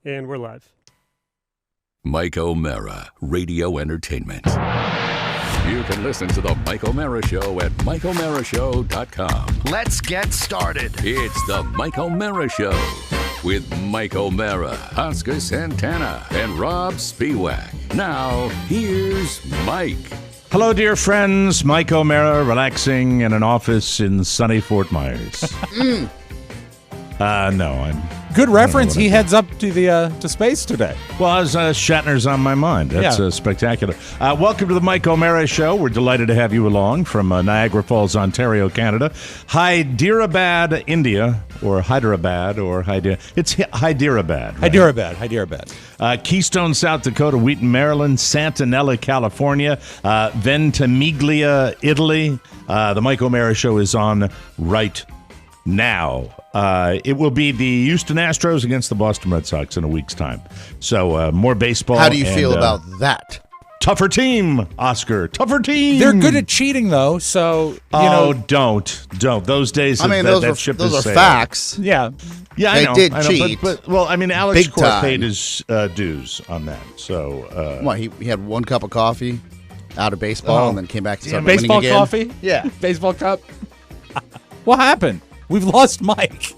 And we're live. Mike O'Mara, Radio Entertainment. You can listen to the Mike O'Mara Show at MikeO'MaraShow.com. Let's get started. It's the Mike O'Mara Show with Mike O'Mara, Oscar Santana, and Rob Spiewak. Now, here's Mike. Hello, dear friends. Mike O'Mara relaxing in an office in sunny Fort Myers. No, I'm... Good reference. He heads up to the to space today. Well, as Shatner's on my mind. That's spectacular. Welcome to the Mike O'Mara Show. We're delighted to have you along from Niagara Falls, Ontario, Canada. Hyderabad, India, or Hyderabad, or it's Hyderabad. Right? Hyderabad. Keystone, South Dakota, Wheaton, Maryland, Santanella, California, Ventimiglia, Italy. The Mike O'Mara Show is on right now. It will be the Houston Astros against the Boston Red Sox in a week's time. So more baseball. How do you feel about that? Tougher team, Oscar. Tougher team. They're good at cheating, though. So don't. Those days. I mean, those are facts. Yeah. Yeah, they I know. did cheat. But I mean, Alex Big Cora time. paid his dues on that. So What, he had one cup of coffee out of baseball and then came back to start winning baseball again? coffee. Yeah. Baseball cup. What happened? We've lost Mike.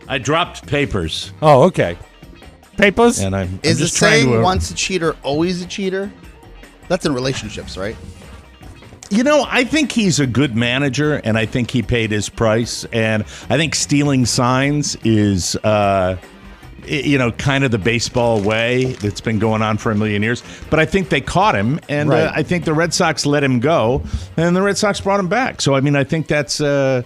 I dropped papers. Oh, okay. Papers? And I'm Is the just trying saying to, once a cheater, always a cheater? That's in relationships, right? You know, I think he's a good manager, and I think he paid his price. And I think stealing signs is, kind of the baseball way that's been going on for a million years. But I think they caught him, and Right. I think the Red Sox let him go, and the Red Sox brought him back. So, I mean, I think that's, I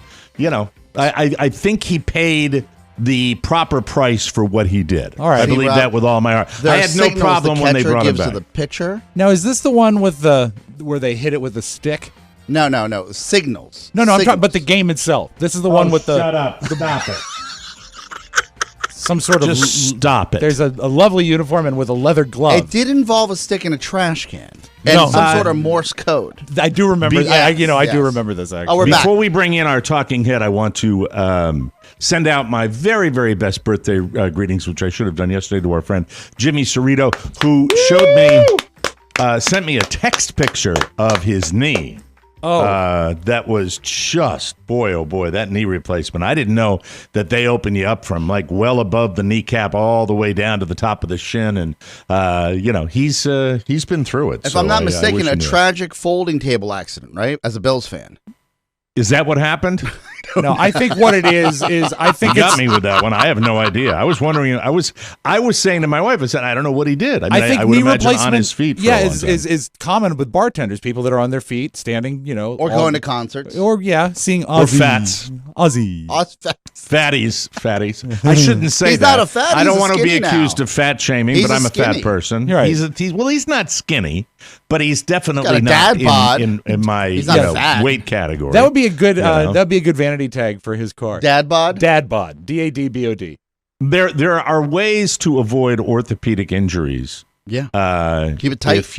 think he paid the proper price for what he did. All right. I believe Rob, that with all my heart. There I are had no signals problem the when they catcher brought him gives back. to the pitcher. Now, is this the one with where they hit it with the stick? No. Signals. No, I'm Signals. talking about the game itself. This is the one with the Shut up. Stop it. some sort of. Just stop it. There's a lovely uniform and with a leather glove. It did involve a stick in a trash can and No. some sort of Morse code. I do remember. I do Yes. remember this actually. Oh, we're back. Before we bring in our talking head, I want to send out my very, very best birthday greetings, which I should have done yesterday, to our friend Jimmy Cerrito, who sent me a text picture of his knee. That was just, boy, oh boy, that knee replacement. I didn't know that they open you up from like well above the kneecap all the way down to the top of the shin. And, he's been through it. If So I'm not I mistaken, wish a him the- tragic folding table accident, right? As a Bills fan. Is that what happened? No, I think what it is I think You got it's. me with that one. I have no idea. I was wondering. I was saying to my wife, I said, I don't know what he did. I mean, I think I would knee imagine replacement on his feet. For a long time. is common with bartenders, people that are on their feet, standing, Or going to concerts. or seeing Or Ozzy. fats. Ozzy. Fatties. I shouldn't say He's that. not a fat, I he's don't a want to be skinny accused now. of fat shaming, He's but I'm a a fat skinny. person. You're right. He's not skinny, but he's definitely got a not dad bod. in my He's not fat. weight category. That would be a good know? that'd be a good vanity tag for his car. Dad bod? Dad bod. DADBOD. There are ways to avoid orthopedic injuries. Yeah. Keep it tight. If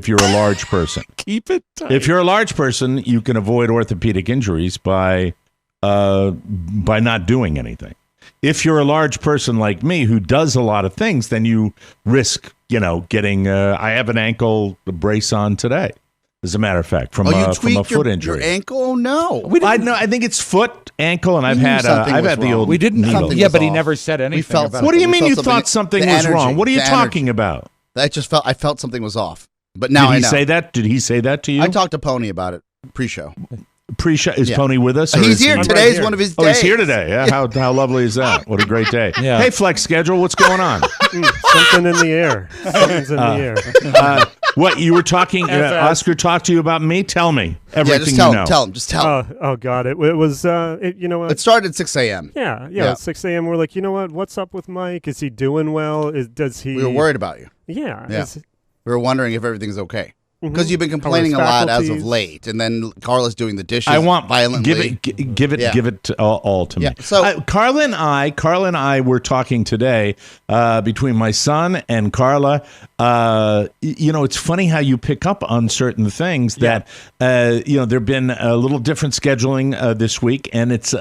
you're a large person. Keep it tight. If you're a large person, you can avoid orthopedic injuries by not doing anything. If you're a large person like me who does a lot of things, then you risk, getting. I have an ankle brace on today, as a matter of fact, from you a tweaked foot injury. your ankle? Oh, no. I think it's foot, ankle, and I've We knew had something was the wrong. old. we didn't. needle. Something Yeah, was but he off. never said anything. felt about What do it. you We mean felt you something- thought something the was energy, wrong? What are you the talking energy. about? I felt something was off. But now Did I he know. say that? Did he say that to you? I talked to Pony about it pre-show. Pre-show is Yeah. Pony with us? or He's is here. he- Today's here. one of his Oh, days. he's here today. Yeah, how lovely is that? What a great day. Yeah. Hey, Flex Schedule, what's going on? Something in the air. Something's in the air. What you were talking? FS. Oscar talked to you about me. Tell me Yeah, everything just tell you know. him. Tell him. Just tell him. Oh God! It was. You know what? It started at 6 a.m. Yeah. Yeah. At 6 a.m. We're like, you know what? What's up with Mike? Is he doing well? Does he? We were worried about you. Yeah. Yeah. We were wondering if everything's okay. Mhm. Because you've been How are complaining his a lot as of faculties? late, and then Carla's doing the dishes I want violently. give it Yeah. all to Yeah, me. so- Carla and I were talking today between my son and Carla. It's funny how you pick up on certain things that there've been a little different scheduling this week, and it's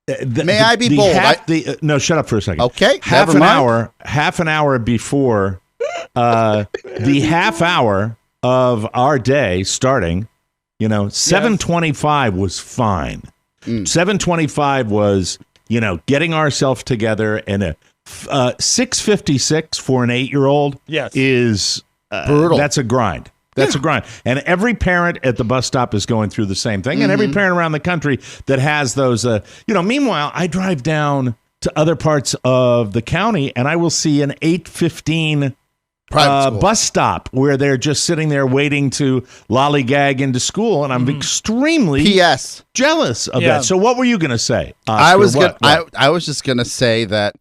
May I be bold? No, shut up for a second. Okay, half never an mind. hour before the half hour of our day starting, 7:25 was fine. 7:25 was, getting ourselves together, and a 6:56 for an 8-year-old is brutal. That's a grind. That's a grind. And every parent at the bus stop is going through the same thing. And every parent around the country that has those, meanwhile, I drive down to other parts of the county and I will see an 8:15 bus stop where they're just sitting there waiting to lollygag into school. And I'm extremely jealous of that. So what were you going to say? Oscar? I was just going to say that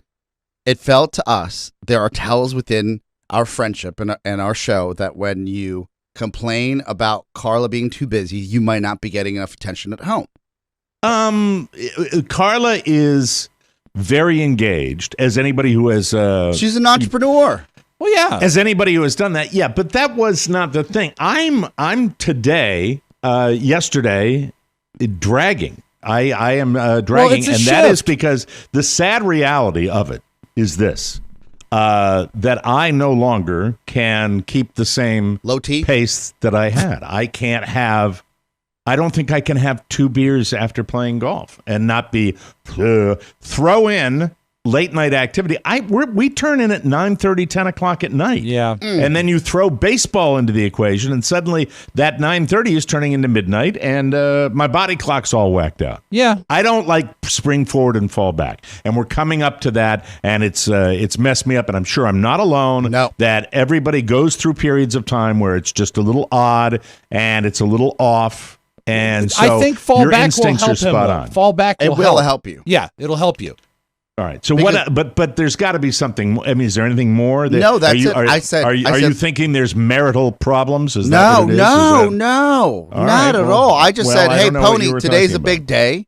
it felt to us, there are tells within our friendship and our show that when you complain about Carla being too busy, you might not be getting enough attention at home. Carla is very engaged, as anybody who has... she's an entrepreneur. Well, yeah. As anybody who has done that, yeah. But that was not the thing. I'm today, yesterday, dragging. I am dragging, and that is because the sad reality of it is this. That I no longer can keep the same low T pace that I had. I don't think I can have 2 beers after playing golf and not be throw in late night activity. We turn in at 9:30, 10 o'clock at night. Yeah. And then you throw baseball into the equation, and suddenly that 9:30 is turning into midnight, and my body clock's all whacked out. Yeah. I don't like spring forward and fall back. And we're coming up to that, and it's messed me up, and I'm sure I'm not alone. No. That everybody goes through periods of time where it's just a little odd, and it's a little off. And so I think fall your back will instincts help are spot him. on. Fall back will help you. Yeah, it'll help you. All right. So what? But there's got to be something. I mean, is there anything more? No, that's it. Are you thinking there's marital problems? Is no, that what it is? not at all. I just said, hey, Pony, today's a big day.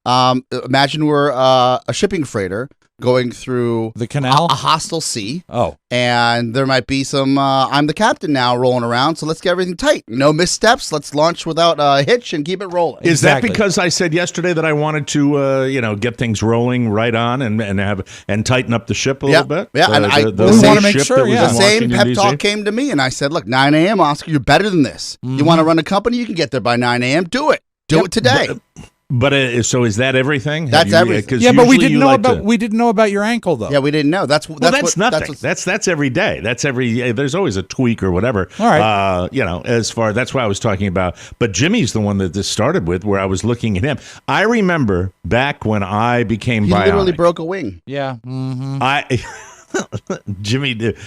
Imagine we're a shipping freighter going through the canal, a hostile sea. Oh, and there might be some. I'm the captain now, rolling around. So let's get everything tight. No missteps. Let's launch without a hitch and keep it rolling. Is that because I said yesterday that I wanted to, get things rolling right on and tighten up the ship a little bit? Yeah, and we want to make sure. The same pep talk came to me, and I said, "Look, 9 a.m., Oscar, you're better than this. You want to run a company? You can get there by 9 a.m. Do it. Do it today." But so is that everything? That's everything. Yeah, but we didn't know about your ankle though. Yeah, we didn't know. That's nothing. That's every day. That's there's always a tweak or whatever. All right. That's why I was talking about. But Jimmy's the one that this started with, where I was looking at him. I remember back when I became bionic. He literally broke a wing. Yeah. Jimmy did.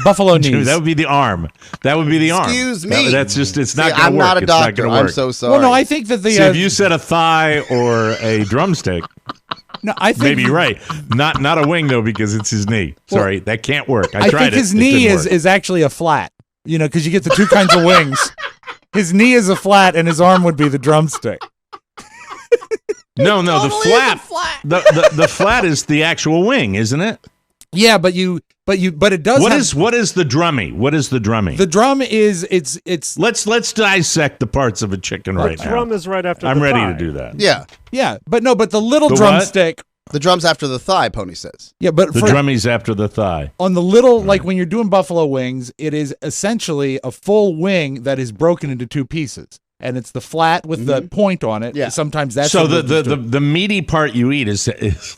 Buffalo knees. Jimmy, that would be the arm. Excuse me. That's just, it's not going to work. I'm not a doctor. It's not work. I'm so sorry. Well, no, I think that the... if you said a thigh or a drumstick, no, I think maybe you're right. Not a wing, though, because it's his knee. Sorry, that can't work. I tried think his knee is actually a flat, because you get the two kinds of wings. His knee is a flat, and his arm would be the drumstick. No, the flap. The flat is the actual wing, isn't it? Yeah, but it does. What is the drummy? What is the drummy? The drum is it's. Let's dissect the parts of a chicken right now. The drum is right after. I'm the ready thigh. to do that. Yeah, but the little drumstick. The drum's after the thigh, Pony says. Yeah, but the drummy's after the thigh. On the little, like when you're doing buffalo wings, it is essentially a full wing that is broken into 2 pieces. And it's the flat with the point on it. Yeah. Sometimes that's so the meaty part you eat is this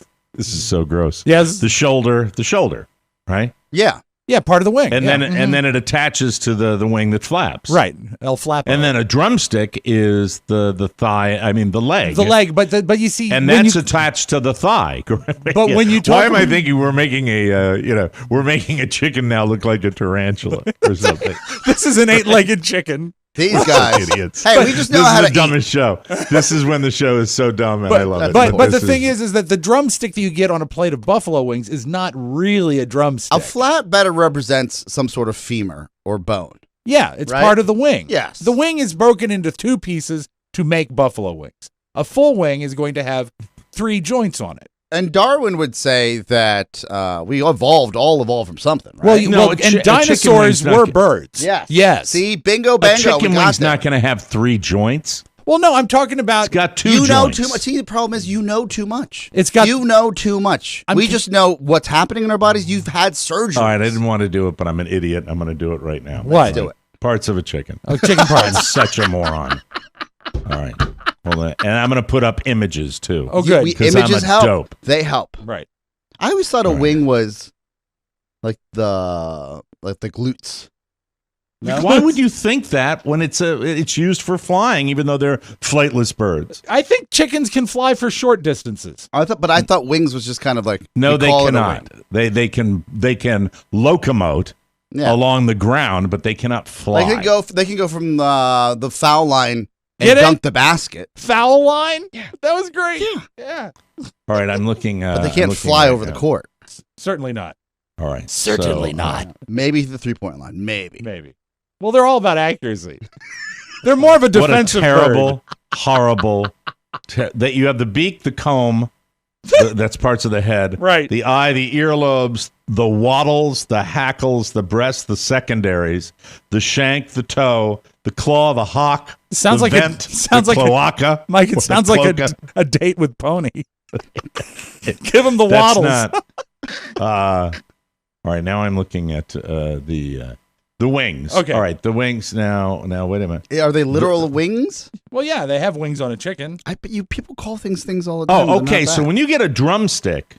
is so gross. Yes. The shoulder, right? Yeah. Yeah, part of the wing. And then it attaches to the wing that flaps. Right. El flap. And then a drumstick is the thigh, the leg. The leg, but you see, and that's attached to the thigh. But when you talk, why am I thinking we're making a chicken now look like a tarantula or something? This is an 8-legged chicken. These guys, idiots. Hey, we just know how to This is the dumbest show. This is when the show is so dumb, and I love it. But the thing is that the drumstick that you get on a plate of buffalo wings is not really a drumstick. A flat better represents some sort of femur or bone. Yeah, it's part of the wing. Yes. The wing is broken into 2 pieces to make buffalo wings. A full wing is going to have 3 joints on it. And Darwin would say that we all evolved from something, right? And dinosaurs were birds. Yes. Yes. See, bingo, bango. A chicken wing's not going to have 3 joints. Well, no, I'm talking about. It's got two You know joints. too much. See, the problem is you know too much. It's got. You know too much. We just know what's happening in our bodies. You've had surgery. All right, I didn't want to do it, but I'm an idiot. I'm going to do it right now. What? Do it. Parts of a chicken. Oh, chicken I'm parts. such a moron. All right. Hold on. And I'm going to put up images, too. Oh, good. Images I'm a help. dope. They help. Right. I always thought a All right. wing was like the glutes. No? Why would you think that when it's used for flying, even though they're flightless birds? I think chickens can fly for short distances. I thought wings was just kind of like No, we they call it a cannot. wing. They can locomote Yeah. along the ground, but they cannot fly. They can go from the foul line and Get it? dunk the basket, Foul line? Yeah. That was great. Yeah. All right, I'm looking. but they can't fly over the court. Certainly not. All right, Certainly so, not. Maybe the 3-point line. Maybe. Maybe. Well, they're all about accuracy. They're more of a defensive what a terrible, bird. horrible. That you have the beak, the comb. That's parts of the head. Right. The eye, the earlobes, the wattles, the hackles, the breasts, the secondaries, the shank, the toe, the claw, the hock. Sounds the like vent, sounds the like cloaca. Mike, it or the sounds like cloaca. a date with Pony. Give him the That's waddles. not. All right, now I'm looking at the wings. Okay. All right, the wings. Now, wait a minute. Are they literal wings? Well, yeah, they have wings on a chicken. But people call things all the time. Oh, They're okay. not So that. when you get a drumstick,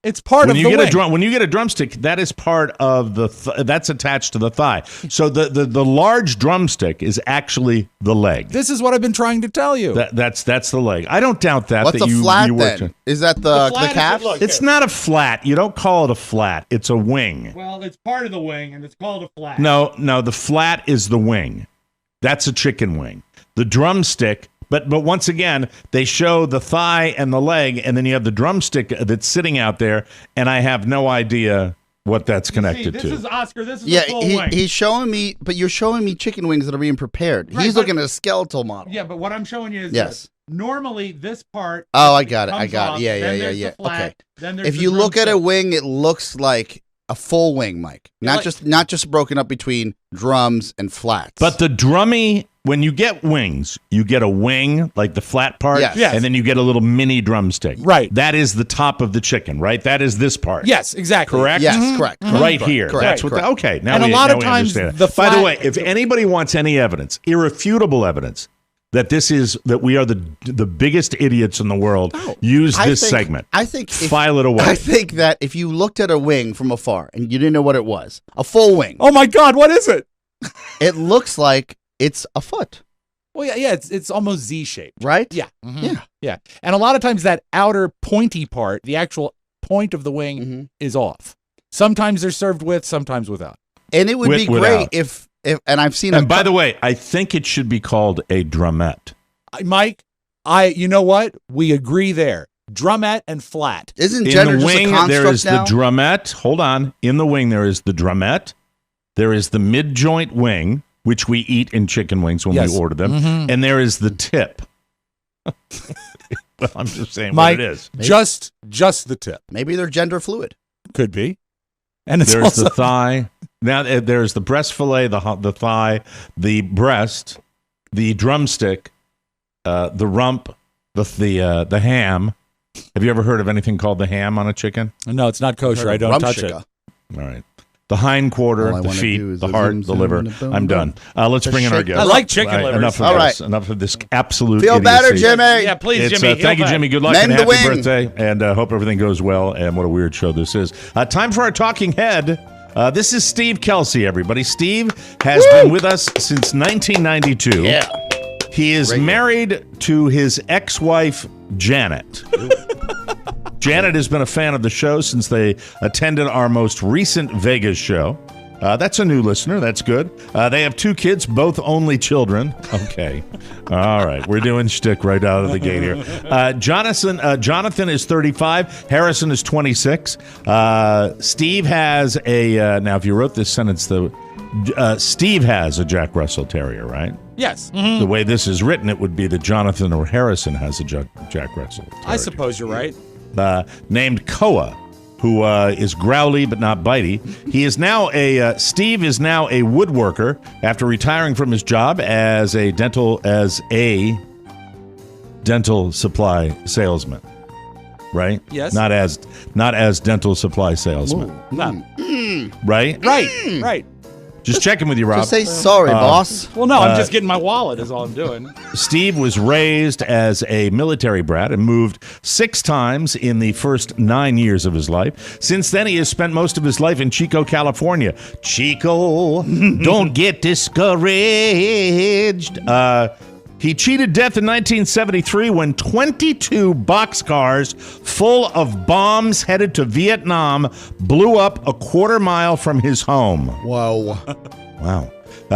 It's part when of you the get wing. when you get a drumstick, that is part of the that's attached to the thigh. So the large drumstick is actually the leg. This is what I've been trying to tell you. That's the leg. I don't doubt that. What's that a you, flat you worked then? Is that the flat is calf? look, It's not a flat. You don't call it a flat. It's a wing. well, it's part of the wing, and it's called a flat. No, the flat is the wing. That's a chicken wing. The drumstick, but once again, they show the thigh and the leg, and then you have the drumstick that's sitting out there, and I have no idea what that's connected this to. is Oscar. This is Yeah, a full wing. he's showing me, but you're showing me chicken wings that are being prepared. Right, He's but- looking at a skeletal model. Yeah, but what I'm showing you is Yes. this. Normally this part. Oh, I got it. comes I got off, it. Yeah, then there's yeah. the flat, Okay. Then there's If the you look at a drumstick. wing, it looks like a full wing, Mike. Yeah, Not just broken up between drums and flats. But the drummy, when you get wings, you get a wing, like the flat part, Yes. Yes. and then you get a little mini drumstick. Right. That is the top of the chicken, right? That is this part. Yes, exactly. Correct? yes, correct. Right Correct. here. Correct. That's what. Correct. Okay. Now And a we, lot now of we times understand the that. By the flat- way, if anybody wants any evidence, irrefutable evidence, that we are the biggest idiots in the world, use this segment. I think File it away. I think that if you looked at a wing from afar and you didn't know what it was, a full wing, Oh my God, what is it? it looks like it's a foot, Well, yeah, it's almost Z-shaped. right? Yeah. Yeah. Yeah. And a lot of times that outer pointy part, the actual point of the wing, Mhm. is off. Sometimes they're served with, sometimes without. And it would be Without. great if and I've seen. And by the way, I think it should be called a drumette. Mike, you know what? We agree there. Drumette and flat. isn't In gender the just wing, a construct there is now? the drumette. Hold on. In the wing, there is the drumette. There is the mid-joint wing, which we eat in chicken wings when Yes. we order them. Mhm. And there is the tip. Well, I'm just saying Mike, what it is. just the tip. Maybe they're gender fluid. Could be. And it's There's also the thigh. Now there's the breast fillet, the thigh, the breast, the drumstick, the rump, the ham. Have you ever heard of anything called the ham on a chicken? No, it's not kosher. I don't touch it. Rumshika. All right. The hind quarter, All I the wanna feet, do is the a heart, zoom, the zoom, liver. and a boom, I'm done. Let's Just bring in our shake guest. I like chicken Right, livers. Enough of All this. right. Enough of this absolute Feel better, idiocy. Jimmy. Yeah, please, It's, Jimmy. thank you, feel Jimmy. bad. Good luck Mend and the happy wing. birthday. And hope everything goes well. And what a weird show this is. Time for our talking head. This is Steve Kelsey, everybody. Steve has been with us since 1992. Yeah. He is Great. married to his ex-wife, Janet. Janet has been a fan of the show since they attended our most recent Vegas show. That's a new listener. That's good. They have 2 kids, both only children. Okay. All right. We're doing shtick right out of the gate here. Jonathan is 35. Harrison is 26. Steve has a... now, if you wrote this sentence, Steve has a Jack Russell Terrier, right? Yes. The way this is written, it would be that Jonathan or Harrison has a Jack Russell Terrier. I suppose you're right. Named Koa, who is growly but not bitey. He is now Steve is now a woodworker after retiring from his job as a dental supply salesman, right? Yes. Not as dental supply salesman, right? Right. Just checking with you, Rob. Just say sorry, boss. Well, no, I'm just getting my wallet is all I'm doing. Steve was raised as a military brat and moved 6 times in the first 9 years of his life. Since then, he has spent most of his life in Chico, California. Chico, don't get discouraged. He cheated death in 1973 when 22 boxcars full of bombs headed to Vietnam blew up a quarter mile from his home. Whoa. Wow.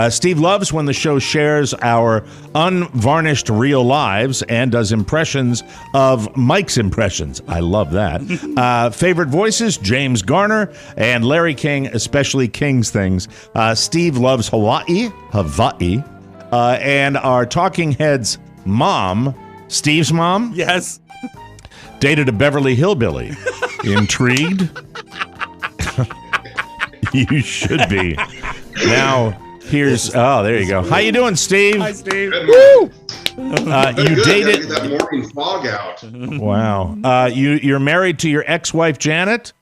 Steve loves when the show shares our unvarnished real lives and does impressions of Mike's impressions. I love that. Favorite voices, James Garner and Larry King, especially King's things. Steve loves Hawaii. And our Talking Heads mom, Steve's mom, Yes. dated a Beverly Hillbilly. Intrigued? You should be. Now, here's, there you go. How you doing, Steve? Hi, Steve. You Good. dated, Gotta get that morning fog out. wow. You're married to your ex-wife, Janet?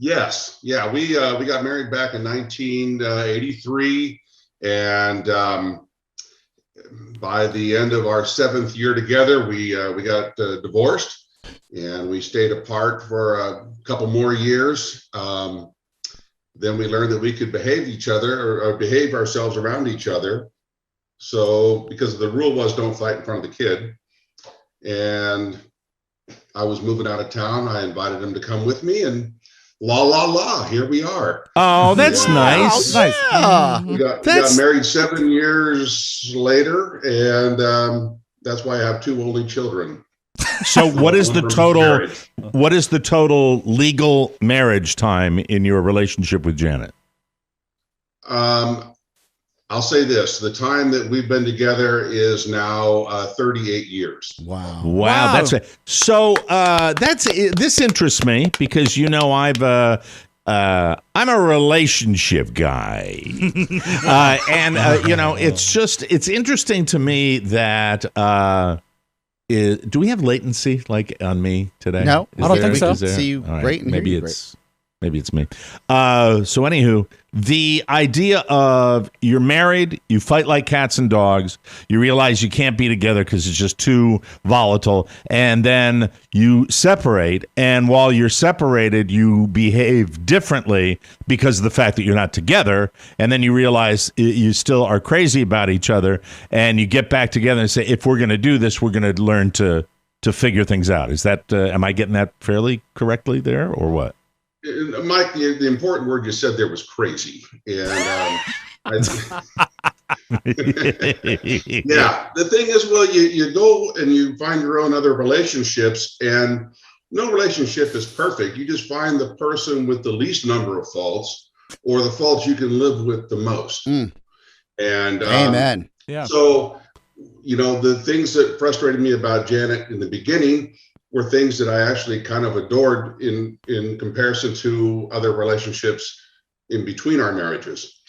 Yes, yeah. We got married back in 1983, and by the end of our 7th year together, we got divorced, and we stayed apart for a couple more years. Then we learned that we could behave behave ourselves around each other. So, because the rule was don't fight in front of the kid, and I was moving out of town, I invited him to come with me, and here we are. Oh, that's nice. Nice. Yeah. We got married 7 years later, and that's why I have 2 only children. So what is the One from total marriage. what is the total legal marriage time in your relationship with Janet? I'll say this: the time that we've been together is now 38 years. Wow. Wow, that's it. So this interests me because I'm a relationship guy, and it's interesting to me that. Do we have latency like on me today? No, I don't think so. See you All right, great and maybe hear you it's me. So anywho, the idea of you're married, you fight like cats and dogs, you realize you can't be together because it's just too volatile, and then you separate, and while you're separated, you behave differently because of the fact that you're not together, and then you realize you still are crazy about each other, and you get back together and say, if we're going to do this, we're going to learn to figure things out. Is that, am I getting that fairly correctly there, or what? Mike, the important word you said there was crazy, and yeah. The thing is, well, you go and you find your own other relationships, and no relationship is perfect. You just find the person with the least number of faults, or the faults you can live with the most. And Amen. Yeah. So, the things that frustrated me about Janet in the beginning were things that I actually kind of adored in comparison to other relationships in between our marriages.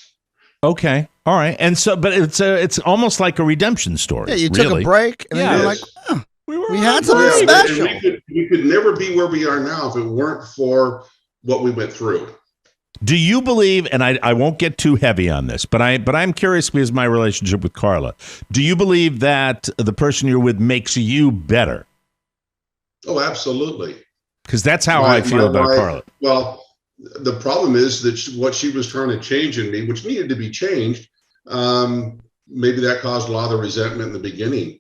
Okay, all right, and so, but it's almost like a redemption story. Yeah, you took a break, and then Yeah. you're like, Yes. we had something Yeah, special. and we could never be where we are now if it weren't for what we went through. Do you believe, and I won't get too heavy on this, but I'm curious because my relationship with Carla. Do you believe that the person you're with makes you better? Oh, absolutely. Because that's how I feel about wife- Carla. Well, the problem is that what she was trying to change in me, which needed to be changed, maybe that caused a lot of the resentment in the beginning.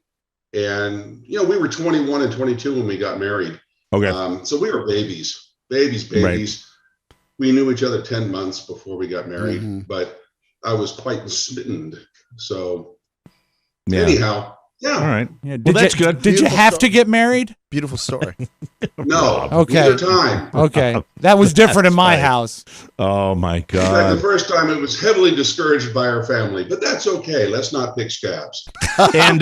And, we were 21 and 22 when we got married. Okay. So we were babies. Right. We knew each other 10 months before we got married, Mhm. but I was quite smitten. So Yeah. anyhow, yeah. All right. Yeah, Well, that's good. Did you Beautiful have stuff. to get married? Beautiful story. No. Okay. Neither time. Okay. That was different in my That's right. house. Oh my In fact, the God! first time it was heavily discouraged by our family, but that's okay. Let's not pick scabs. And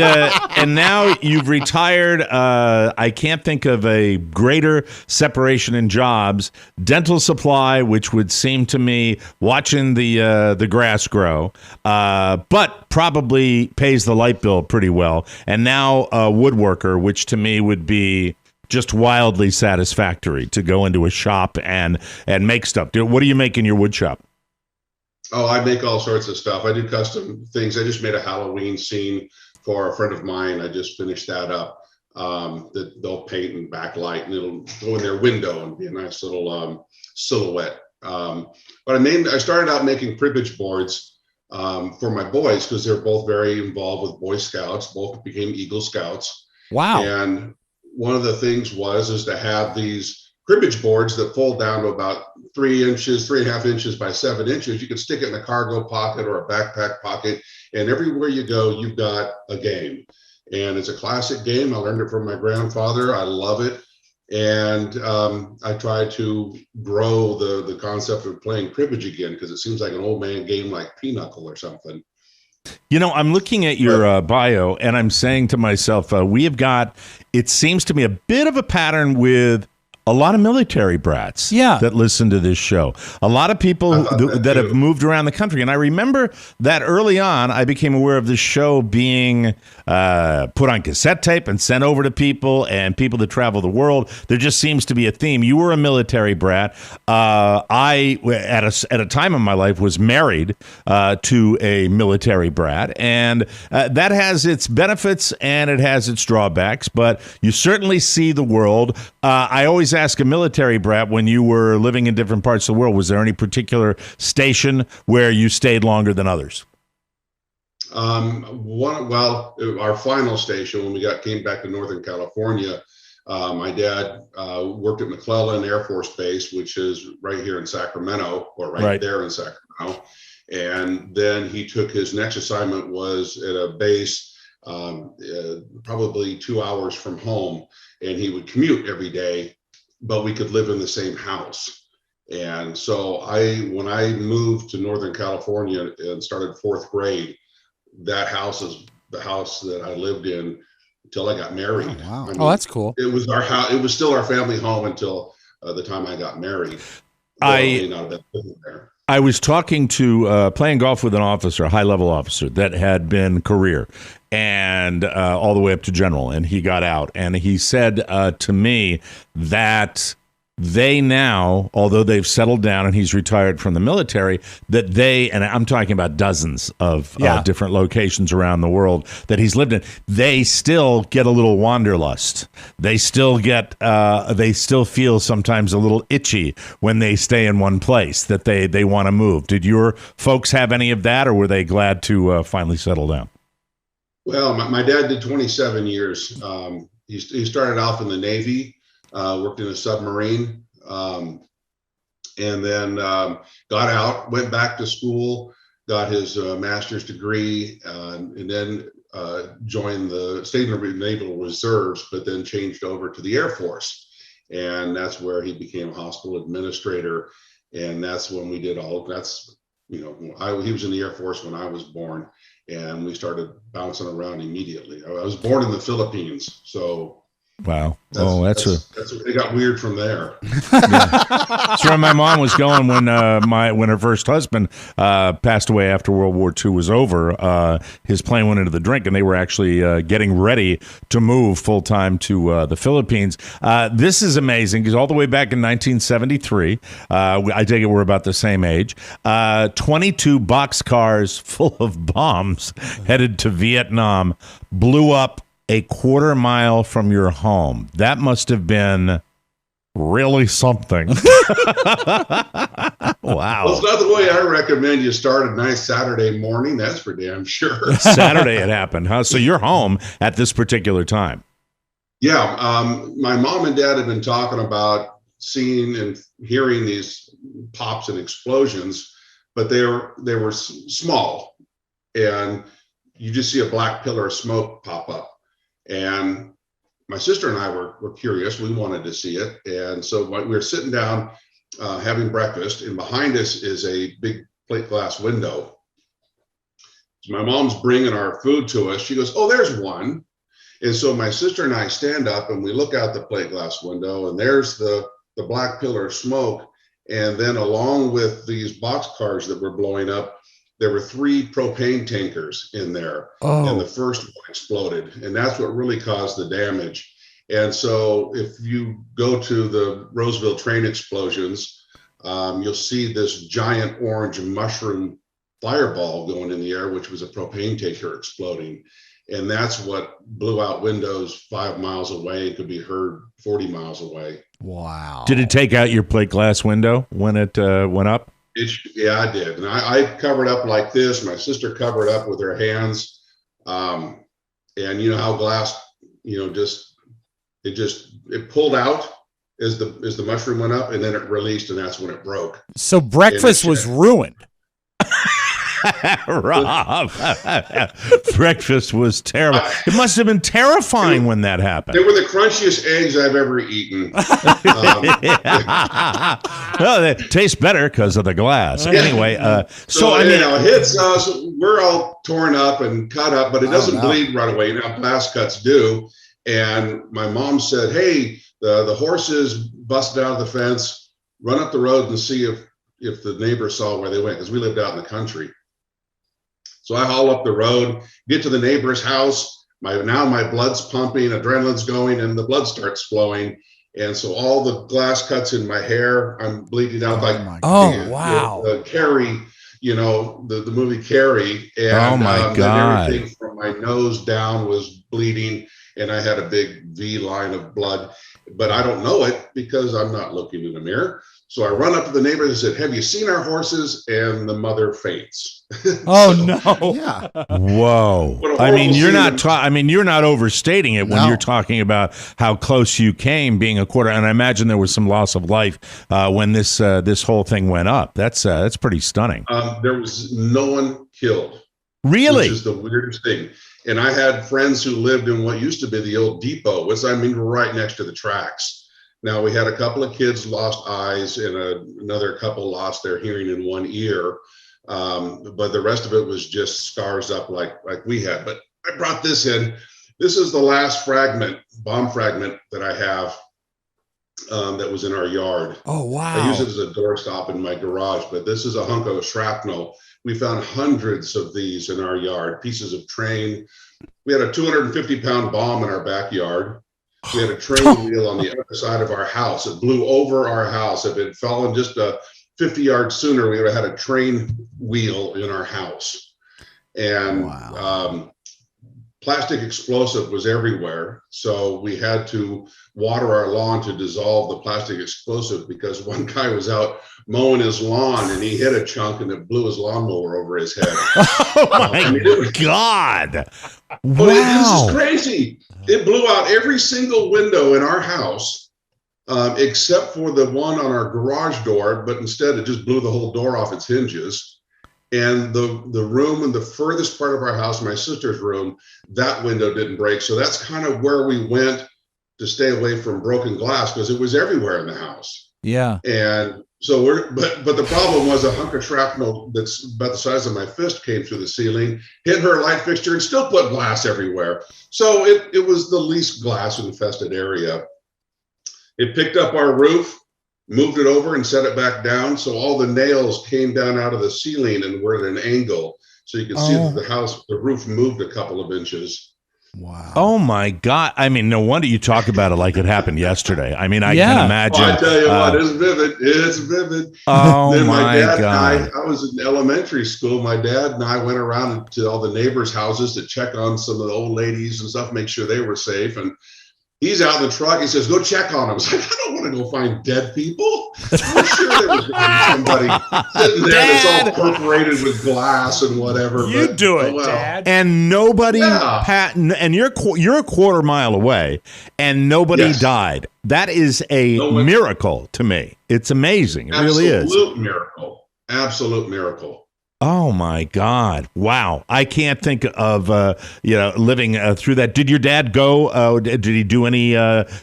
now you've retired. I can't think of a greater separation in jobs. Dental supply, which would seem to me watching the grass grow, but probably pays the light bill pretty well. And now a woodworker, which to me would be just wildly satisfactory to go into a shop and make stuff. What do you make in your wood shop? Oh, I make all sorts of stuff. I do custom things. I just made a Halloween scene for a friend of mine. I just finished that up. That they'll paint and backlight, and it'll go in their window and be a nice little silhouette. But I started out making cribbage boards for my boys because they're both very involved with Boy Scouts. Both became Eagle Scouts. Wow. And one of the things is to have these cribbage boards that fold down to about 3.5 inches by 7 inches. You can stick it in a cargo pocket or a backpack pocket, and everywhere you go, you've got a game. And it's a classic game. I learned it from my grandfather. I love it. And I try to grow the concept of playing cribbage again, because it seems like an old man game like Pinochle or something. You know, I'm looking at your bio and I'm saying to myself, we have got, it seems to me, a bit of a pattern with a lot of military brats that listen to this show. A lot of people that have moved around the country. And I remember that early on, I became aware of this show being put on cassette tape and sent over to people and people that travel the world. There just seems to be a theme. You were a military brat. I, at a time in my life, was married to a military brat. And that has its benefits and it has its drawbacks. But you certainly see the world. I always ask a military brat, when you were living in different parts of the world, was there any particular station where you stayed longer than others? Our final station when we came back to Northern California, my dad worked at McClellan Air Force Base, which is right here in Sacramento, or right there in Sacramento. And then he took his next assignment was at a base probably 2 hours from home, and he would commute every day, but we could live in the same house. And so when I moved to Northern California and started 4th grade, that house is the house that I lived in until I got married. Oh, wow. I mean, That's cool. It was our house. It was still our family home until the time I got married. I was talking to playing golf with an officer, a high-level officer that had been career and all the way up to general, and he got out. And he said to me that they now, although they've settled down and he's retired from the military, that they, and I'm talking about dozens of different locations around the world that he's lived in, they still get a little wanderlust. They still get, they still feel sometimes a little itchy when they stay in one place, that they want to move. Did your folks have any of that, or were they glad to finally settle down? Well, my dad did 27 years. He started off in the Navy. Worked in a submarine, and then got out, went back to school, got his master's degree, and then joined the State Naval Reserves, but then changed over to the Air Force. And that's where he became a hospital administrator. And that's when we did he was in the Air Force when I was born, and we started bouncing around immediately. I was born in the Philippines, so. Wow. It got weird from there. That's where my mom was going when her first husband passed away after World War II was over. His plane went into the drink, and they were actually getting ready to move full time to the Philippines. This is amazing because all the way back in 1973, I take it we're about the same age. 22 boxcars full of bombs headed to Vietnam blew up a quarter mile from your home. That must have been really something. Wow. Well, it's not the way I recommend you start a nice Saturday morning. That's for damn sure. Saturday it happened, huh? So you're home at this particular time. Yeah. My mom and dad had been talking about seeing and hearing these pops and explosions, but they were small, and you just see a black pillar of smoke pop up. And my sister and I were curious. We wanted to see it. And so we were sitting down having breakfast, and behind us is a big plate glass window. So my mom's bringing our food to us. She goes, "Oh, there's one." And so my sister and I stand up and we look out the plate glass window, and there's the black pillar of smoke. And then along with these boxcars that were blowing up, there were 3 propane tankers in there. And the first one exploded. And that's what really caused the damage. And so if you go to the Roseville train explosions, you'll see this giant orange mushroom fireball going in the air, which was a propane tanker exploding. And that's what blew out windows 5 miles away and could be heard 40 miles away. Wow. Did it take out your plate glass window when it went up? Yeah, I did. And I covered up like this. My sister covered up with her hands. And you know how glass, it pulled out as the mushroom went up, and then it released, and that's when it broke. So breakfast was ruined. Rob, breakfast was terrible. It must have been terrifying when that happened. They were the crunchiest eggs I've ever eaten. Well, they taste better because of the glass. Anyway, so I mean, it hits us. We're all torn up and cut up, but it doesn't bleed right away. Now glass cuts do. And my mom said, "Hey, the horses busted out of the fence. Run up the road and see if the neighbors saw where they went," because we lived out in the country. So I haul up the road, get to the neighbor's house. Now my blood's pumping, adrenaline's going, and the blood starts flowing. And so all the glass cuts in my hair, I'm bleeding out wow. Carrie, the movie Carrie. And, oh my God. And everything from my nose down was bleeding, and I had a big V line of blood. But I don't know it because I'm not looking in the mirror. So I run up to the neighbors and said, "Have you seen our horses?" And the mother faints. Oh, no. Yeah. Whoa. I mean, you're not overstating it when you're talking about how close you came being a quarter. And I imagine there was some loss of life when this whole thing went up. That's pretty stunning. There was no one killed. Really? Which is the weirdest thing. And I had friends who lived in what used to be the old depot, which I mean right next to the tracks. Now, we had a couple of kids lost eyes, and another couple lost their hearing in one ear. But the rest of it was just scars up like we had. But I brought this in. This is the last bomb fragment that I have that was in our yard. Oh, wow. I use it as a doorstop in my garage, but this is a hunk of shrapnel. We found hundreds of these in our yard, pieces of train. We had a 250-pound bomb in our backyard. We had a train wheel on the other side of our house. It blew over our house. If it had fallen just 50 yards sooner, we would have had a train wheel in our house. And plastic explosive was everywhere. So we had to water our lawn to dissolve the plastic explosive, because one guy was out mowing his lawn and he hit a chunk and it blew his lawnmower over his head. Oh my God. Wow. This is crazy. It blew out every single window in our house, except for the one on our garage door, but instead it just blew the whole door off its hinges. And the room in the furthest part of our house, my sister's room, that window didn't break. So that's kind of where we went to stay away from broken glass, because it was everywhere in the house. Yeah. And so but the problem was a hunk of shrapnel that's about the size of my fist came through the ceiling, hit her light fixture, and still put glass everywhere. So it was the least glass infested area. It picked up our roof, moved it over and set it back down. So all the nails came down out of the ceiling and were at an angle. So you can see that the roof moved a couple of inches. Wow. Oh my God. I mean, no wonder you talk about it like it happened yesterday. I mean, I can imagine. I tell you what, it's vivid. It's vivid. Oh then my dad God. And I was in elementary school. My dad and I went around to all the neighbors' houses to check on some of the old ladies and stuff, make sure they were safe. And he's out in the truck. He says, "Go check on them." I was like, "I don't want to go find dead people." I'm sure there was going to be somebody sitting there that's all perforated with glass and whatever. You but, do it, well. Dad. And nobody, and you're a quarter mile away, and nobody died. That is a miracle to me. It's amazing. It really is. Absolute miracle. Absolute miracle. Oh my God! Wow, I can't think of living through that. Did your dad go? Did he do any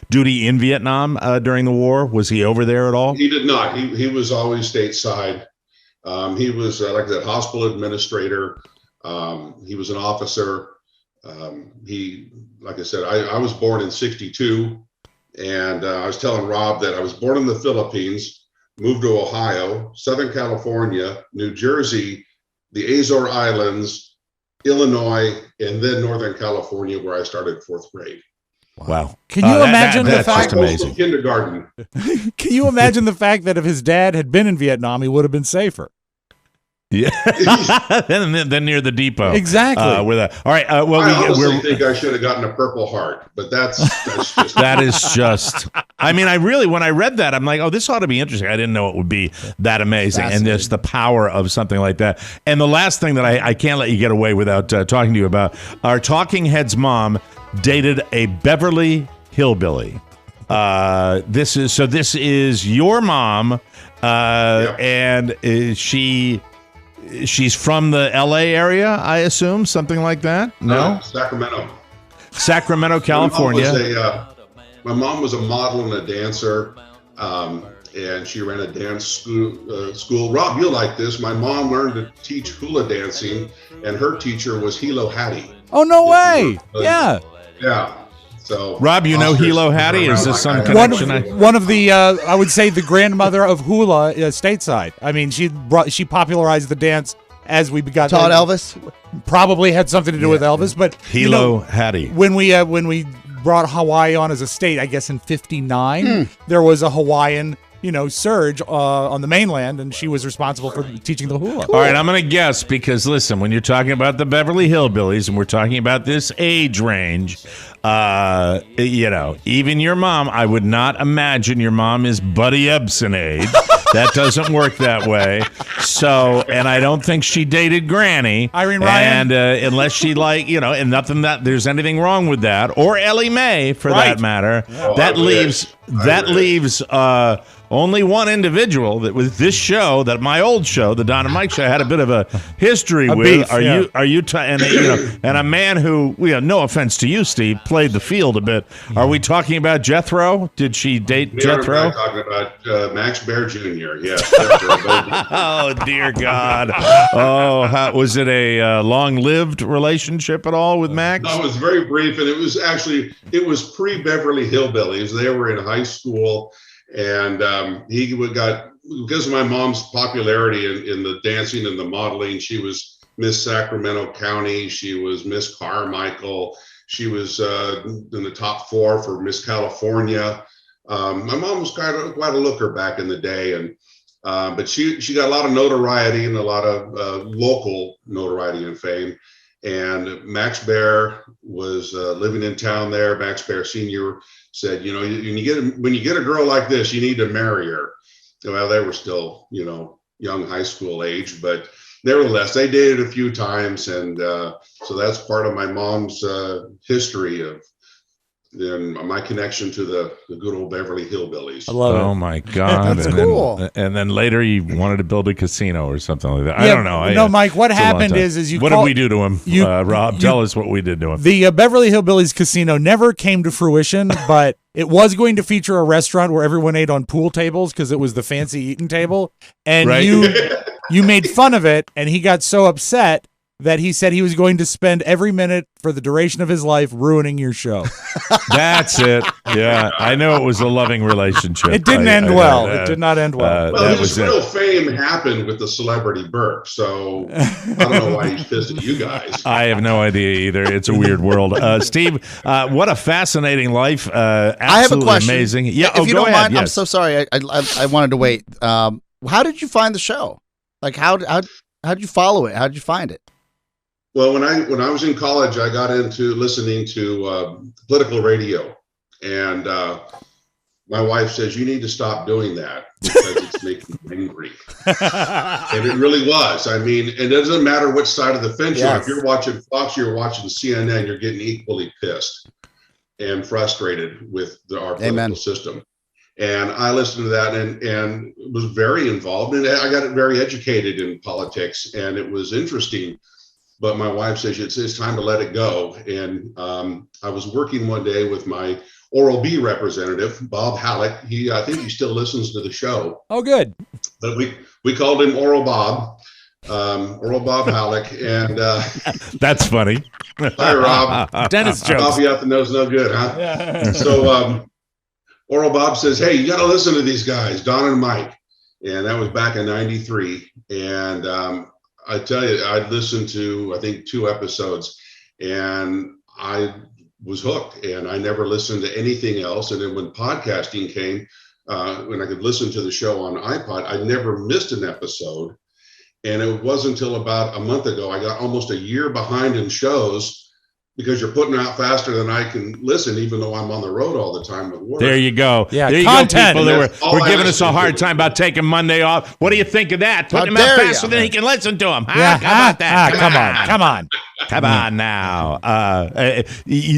duty in Vietnam during the war? Was he over there at all? He did not. He was always stateside. He was like I said, hospital administrator. He was an officer. He, like I said, I was born in '62, and I was telling Rob that I was born in the Philippines, moved to Ohio, Southern California, New Jersey, the Azore Islands, Illinois, and then Northern California, where I started fourth grade. Wow. Can you imagine the that's fact? just amazing. Kindergarten. Can you imagine the fact that if his dad had been in Vietnam, he would have been safer? Yeah, then near the depot. Exactly. All right. I honestly think I should have gotten a Purple Heart, but that's just that is just. I mean, when I read that, I'm like, oh, this ought to be interesting. I didn't know it would be that amazing, and just the power of something like that. And the last thing that I can't let you get away without talking to you about, our Talking Heads mom dated a Beverly hillbilly. This is your mom, and she's from the L.A. area, I assume, something like that. No, Sacramento, California. My mom was a model and a dancer, and she ran a dance school. Rob, you'll like this. My mom learned to teach hula dancing, and her teacher was Hilo Hattie. Oh, no way! Yeah. Yeah. So, Rob, you know Hilo Hattie? Is this some connection? One of the, I would say, the grandmother of hula stateside. I mean, she popularized the dance as we got. Taught Elvis? Probably had something to do with Elvis, but Hilo Hattie. When we brought Hawaii on as a state, I guess in '59, there was a Hawaiian surge on the mainland, and she was responsible for teaching the hula. All right, I'm going to guess because, listen, when you're talking about the Beverly Hillbillies and we're talking about this age range, even your mom, I would not imagine your mom is Buddy Ebsen age. That doesn't work that way. So, and I don't think she dated Granny. Irene Ryan. And unless she and nothing that there's anything wrong with that, or Ellie Mae for that matter. Oh, that leaves only one individual that with this show, that my old show, the Don and Mike show, had a bit of a history with. Beef, and a man who, no offense to you, Steve, played the field a bit. Are we talking about Jethro? Did she date Jethro? We're talking about Max Bear Jr. Yes. Oh dear God! Oh, was it a long-lived relationship at all with Max? No, it was very brief, and it was pre-Beverly Hillbillies. They were in high school. And he got, because of my mom's popularity in the dancing and the modeling, she was Miss Sacramento County. She was Miss Carmichael. She was in the top 4 for Miss California. My mom was quite a looker back in the day, and but she got a lot of notoriety and a lot of local notoriety and fame. And Max Bear was living in town there. Max Bear Sr. said, when you get a girl like this, you need to marry her. Well, they were still, young high school age, but nevertheless, they dated a few times. And so that's part of my mom's history of my connection to the good old Beverly Hillbillies. I love it. Oh my God. That's cool. And then later you wanted to build a casino or something like that. I don't know. No, Mike, what happened is what did we do to him? Rob, tell us what we did to him. The Beverly Hillbillies casino never came to fruition, but it was going to feature a restaurant where everyone ate on pool tables because it was the fancy eating table. And you made fun of it, and he got so upset that he said he was going to spend every minute for the duration of his life ruining your show. That's it. Yeah, I know it was a loving relationship. It didn't end well. It did not end well. Well, his real fame happened with the celebrity Burke, so I don't know why he's pissed at you guys. I have no idea either. It's a weird world. Steve, what a fascinating life. Absolutely I have a question. Amazing. Yeah, if you go don't ahead. mind, Yes. I'm so sorry. I wanted to wait. How did you find the show? Like, how did you follow it? How did you find it? Well, when I was in college, I got into listening to political radio, and my wife says, you need to stop doing that because it's making me angry. And it really was. I mean, it doesn't matter which side of the fence you're on. If you're watching Fox, you're watching CNN, you're getting equally pissed and frustrated with our political system. And I listened to that and was very involved. And I got very educated in politics, and it was interesting. But my wife says it's time to let it go. And I was working one day with my Oral-B representative, Bob Halleck. I think he still listens to the show. Oh, good. But we called him Oral Bob. Oral Bob Halleck. And that's funny. Hi, Rob. Dennis jokes. Coffee out the nose, no good, huh? Yeah. So Oral Bob says, hey, you got to listen to these guys, Don and Mike. And that was back in 93. And I tell you, I listened to, I think, 2 episodes, and I was hooked, and I never listened to anything else. And then when podcasting came, when I could listen to the show on iPod, I never missed an episode. And it wasn't until about a month ago, I got almost a year behind in shows, because you're putting out faster than I can listen, even though I'm on the road all the time with work. There you go. Yeah, there you content. go, people that were giving us a hard to. time about taking Monday off. What do you think of that? Putting him out dare faster ya. than he can listen to him. Yeah. How about that? Come on. Come on now.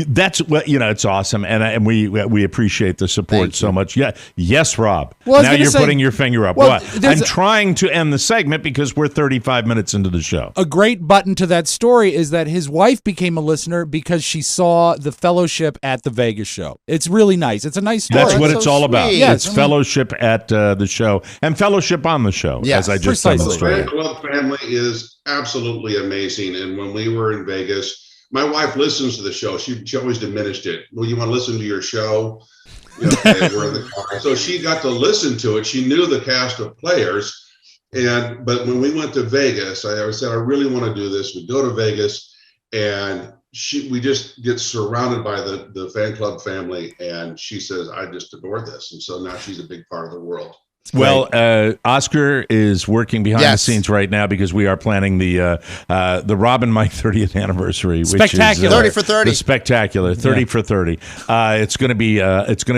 That's what, it's awesome, and we appreciate the support Thank so you. much. Yeah, yes, Rob. Well, I was now gonna you're say- putting your finger up. Well, What? there's I'm a- trying to end the segment because we're 35 minutes into the show. A great button to that story is that his wife became a listener because she saw the fellowship at the Vegas show. It's really nice. It's a nice story. That's what that's it's so all about. sweet. Yes. It's fellowship at the show and fellowship on the show, Yes, as I just precisely. The fan demonstrated. club family is absolutely amazing. And when we were in Vegas, my wife listens to the show. She always diminished it. Well, you want to listen to your show? Okay, we're in the car. So she got to listen to it. She knew the cast of players. But when we went to Vegas, I said, I really want to do this. We go to Vegas, and we just get surrounded by the fan club family. And she says, I just adore this. And so now she's a big part of the world. Well, Oscar is working behind Yes. the scenes right now because we are planning the Rob and Mike 30th anniversary, which Spectacular. is 30 for 30. The spectacular 30 for 30. It's going to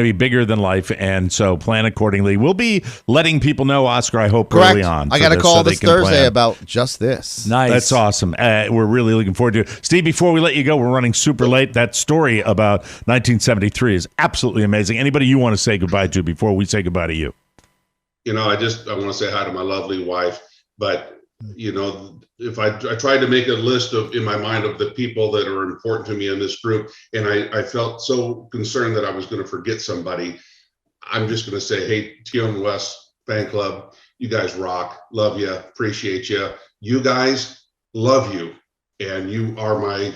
be bigger than life, and so plan accordingly. We'll be letting people know, Oscar. I hope Correct. early on. I for got a call so they this can Thursday plan. about just this. Nice. That's awesome. We're really looking forward to it. Steve, before we let you go, we're running super late. That story about 1973 is absolutely amazing. Anybody you want to say goodbye to before we say goodbye to you? I want to say hi to my lovely wife, but if I tried to make a list in my mind of the people that are important to me in this group, and I felt so concerned that I was going to forget somebody, I'm just going to say, hey, TM West fan club, you guys rock. Love you. Appreciate you. You guys, love you. And you are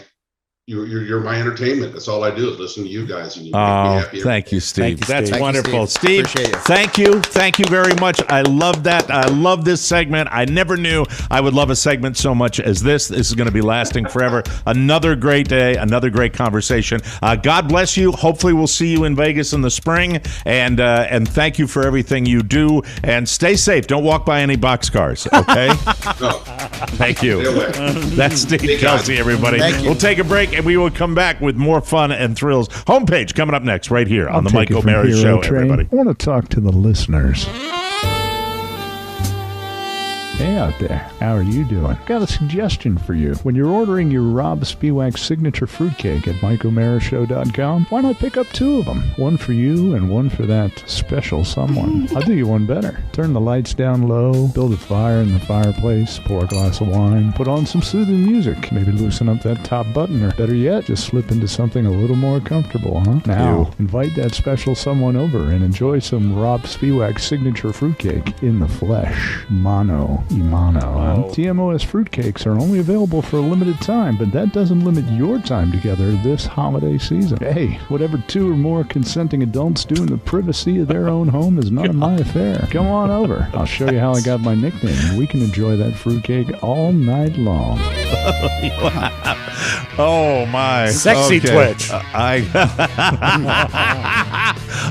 you're my entertainment. That's all I do is listen to you guys. And you make me happy. Thank you, Steve. Thank you, That's Steve. Thank you, wonderful. Steve. Steve, Appreciate it. thank you. Thank you very much. I love that. I love this segment. I never knew I would love a segment so much as this. This is going to be lasting forever. Another great day, another great conversation. God bless you. Hopefully we'll see you in Vegas in the spring. And thank you for everything you do. And stay safe. Don't walk by any boxcars, okay? No, Thank you. stay away. That's Steve Kelsey, everybody. Thank you. We'll take a break, and we will come back with more fun and thrills. Homepage coming up next, right here on the Take Mike it from O'Mara Hero Show, Train. everybody. I want to talk to the listeners. Hey out there, how are you doing? Got a suggestion for you. When you're ordering your Rob Spiewak signature fruitcake at MikeO'MaraShow.com, why not pick up 2 of them? One for you and one for that special someone. I'll do you one better. Turn the lights down low, build a fire in the fireplace, pour a glass of wine, put on some soothing music, maybe loosen up that top button, or better yet, just slip into something a little more comfortable, huh? Now, invite that special someone over and enjoy some Rob Spiewak signature fruitcake in the flesh. Mano Imano. TMOS fruitcakes are only available for a limited time, but that doesn't limit your time together this holiday season. Hey, whatever 2 or more consenting adults do in the privacy of their own home is none of my affair. Come on over. I'll show you how I got my nickname, and we can enjoy that fruitcake all night long. Oh, my. Sexy twitch.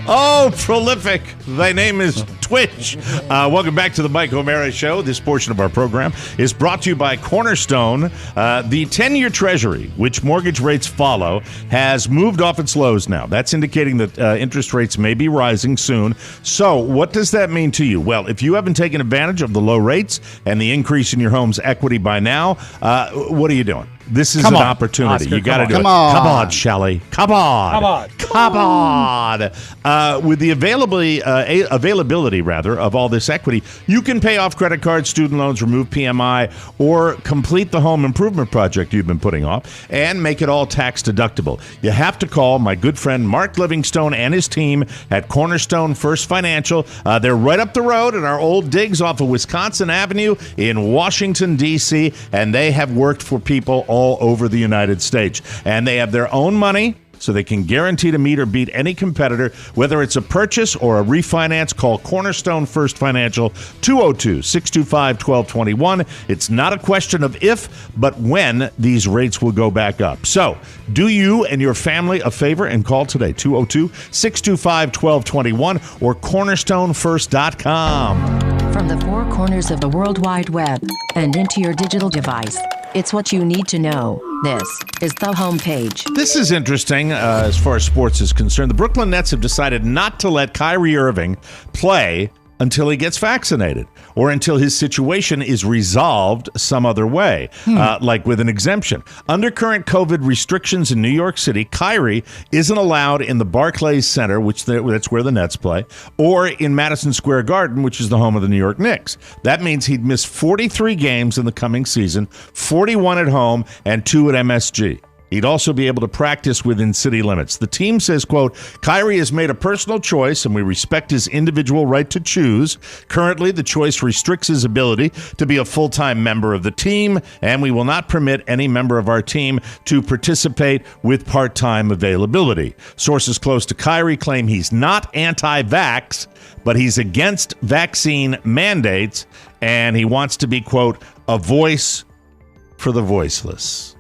Oh, prolific. Thy name is Twitch. Welcome back to the Mike O'Mara Show. This portion of our program is brought to you by Cornerstone. The 10-year Treasury, which mortgage rates follow, has moved off its lows now. That's indicating that interest rates may be rising soon. So what does that mean to you? Well, if you haven't taken advantage of the low rates and the increase in your home's equity by now, what are you doing? This is an opportunity. Oscar, you got to do it. Come on. Come on, Shelley. Come on. Come on. With the availability of all this equity, you can pay off credit cards, student loans, remove PMI, or complete the home improvement project you've been putting off and make it all tax deductible. You have to call my good friend Mark Livingstone and his team at Cornerstone First Financial. They're right up the road in our old digs off of Wisconsin Avenue in Washington, D.C., and they have worked for people all over the United States. And they have their own money, so they can guarantee to meet or beat any competitor. Whether it's a purchase or a refinance, call Cornerstone First Financial, 202-625-1221. It's not a question of if, but when these rates will go back up. So do you and your family a favor and call today, 202-625-1221 or cornerstonefirst.com. From the four corners of the World Wide Web and into your digital device, it's what you need to know. This is the homepage. This is interesting as far as sports is concerned. The Brooklyn Nets have decided not to let Kyrie Irving play until he gets vaccinated or until his situation is resolved some other way, like with an exemption. Under current COVID restrictions in New York City, Kyrie isn't allowed in the Barclays Center, that's where the Nets play, or in Madison Square Garden, which is the home of the New York Knicks. That means he'd miss 43 games in the coming season, 41 at home, and 2 at MSG. He'd also be able to practice within city limits. The team says, quote, Kyrie has made a personal choice and we respect his individual right to choose. Currently, the choice restricts his ability to be a full-time member of the team, and we will not permit any member of our team to participate with part-time availability. Sources close to Kyrie claim he's not anti-vax, but he's against vaccine mandates, and he wants to be, quote, a voice for the voiceless.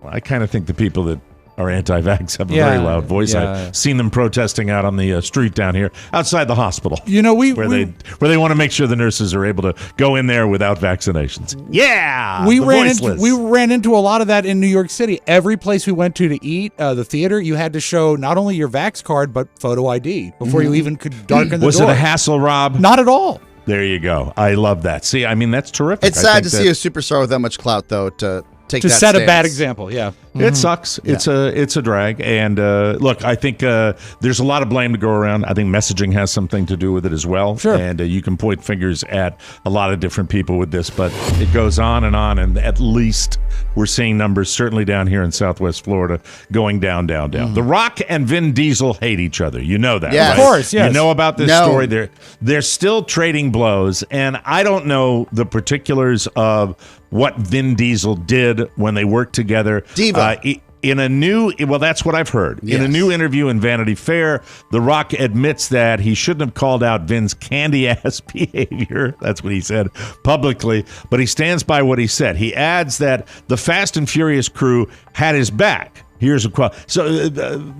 I kind of think the people that are anti-vax have a very loud voice. I've seen them protesting out on the street down here outside the hospital. You know, where they want to make sure the nurses are able to go in there without vaccinations. Yeah, we ran into a lot of that in New York City. Every place we went to eat, the theater, you had to show not only your vax card but photo ID before you even could darken the door. Was it a hassle, Rob? Not at all. There you go. I love that. See, I mean, that's terrific. It's sad to see a superstar with that much clout, though, to set a bad example. Yeah, it sucks. Yeah. It's a drag. And look, I think there's a lot of blame to go around. I think messaging has something to do with it as well. Sure. And you can point fingers at a lot of different people with this, but it goes on. And at least we're seeing numbers, certainly down here in Southwest Florida, going down. The Rock and Vin Diesel hate each other. You know that, yes. right? Of course, yes. You know about this story. They're still trading blows, and I don't know the particulars of what Vin Diesel did when they worked together. Diva. That's what I've heard. Yes. In a new interview in Vanity Fair, The Rock admits that he shouldn't have called out Vin's candy-ass behavior. That's what he said publicly, but he stands by what he said. He adds that the Fast and Furious crew had his back. Here's a quote. So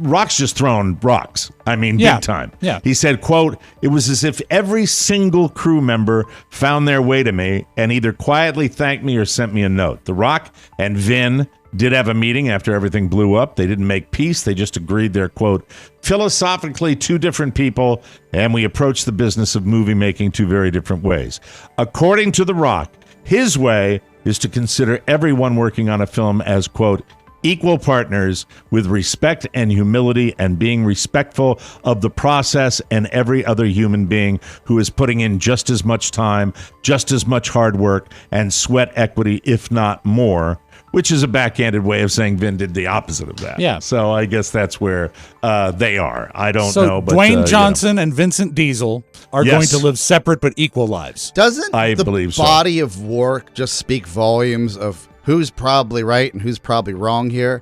Rock's just throwing rocks. I mean, big time. Yeah. He said, quote, it was as if every single crew member found their way to me and either quietly thanked me or sent me a note. The Rock and Vin did have a meeting after everything blew up. They didn't make peace. They just agreed they're, quote, philosophically two different people, and we approach the business of movie making two very different ways. According to The Rock, his way is to consider everyone working on a film as, quote, equal partners with respect and humility and being respectful of the process and every other human being who is putting in just as much time, just as much hard work and sweat equity, if not more, which is a backhanded way of saying Vin did the opposite of that. Yeah. So I guess that's where they are. I don't know. But Dwayne Johnson and Vincent Diesel are going to live separate but equal lives. Doesn't believe so. Body of work just speak volumes of who's probably right and who's probably wrong here?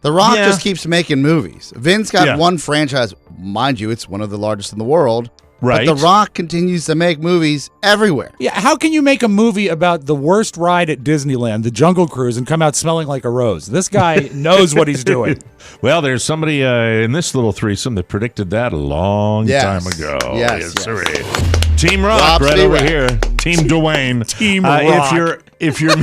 The Rock just keeps making movies. Vince got one franchise. Mind you, it's one of the largest in the world. Right. But The Rock continues to make movies everywhere. Yeah, how can you make a movie about the worst ride at Disneyland, the Jungle Cruise, and come out smelling like a rose? This guy knows what he's doing. Well, there's somebody in this little threesome that predicted that a long time ago. Yes. Sorry. Team Rock Rob right Spiewak. over here. Team Dwayne. Team Rock. If you're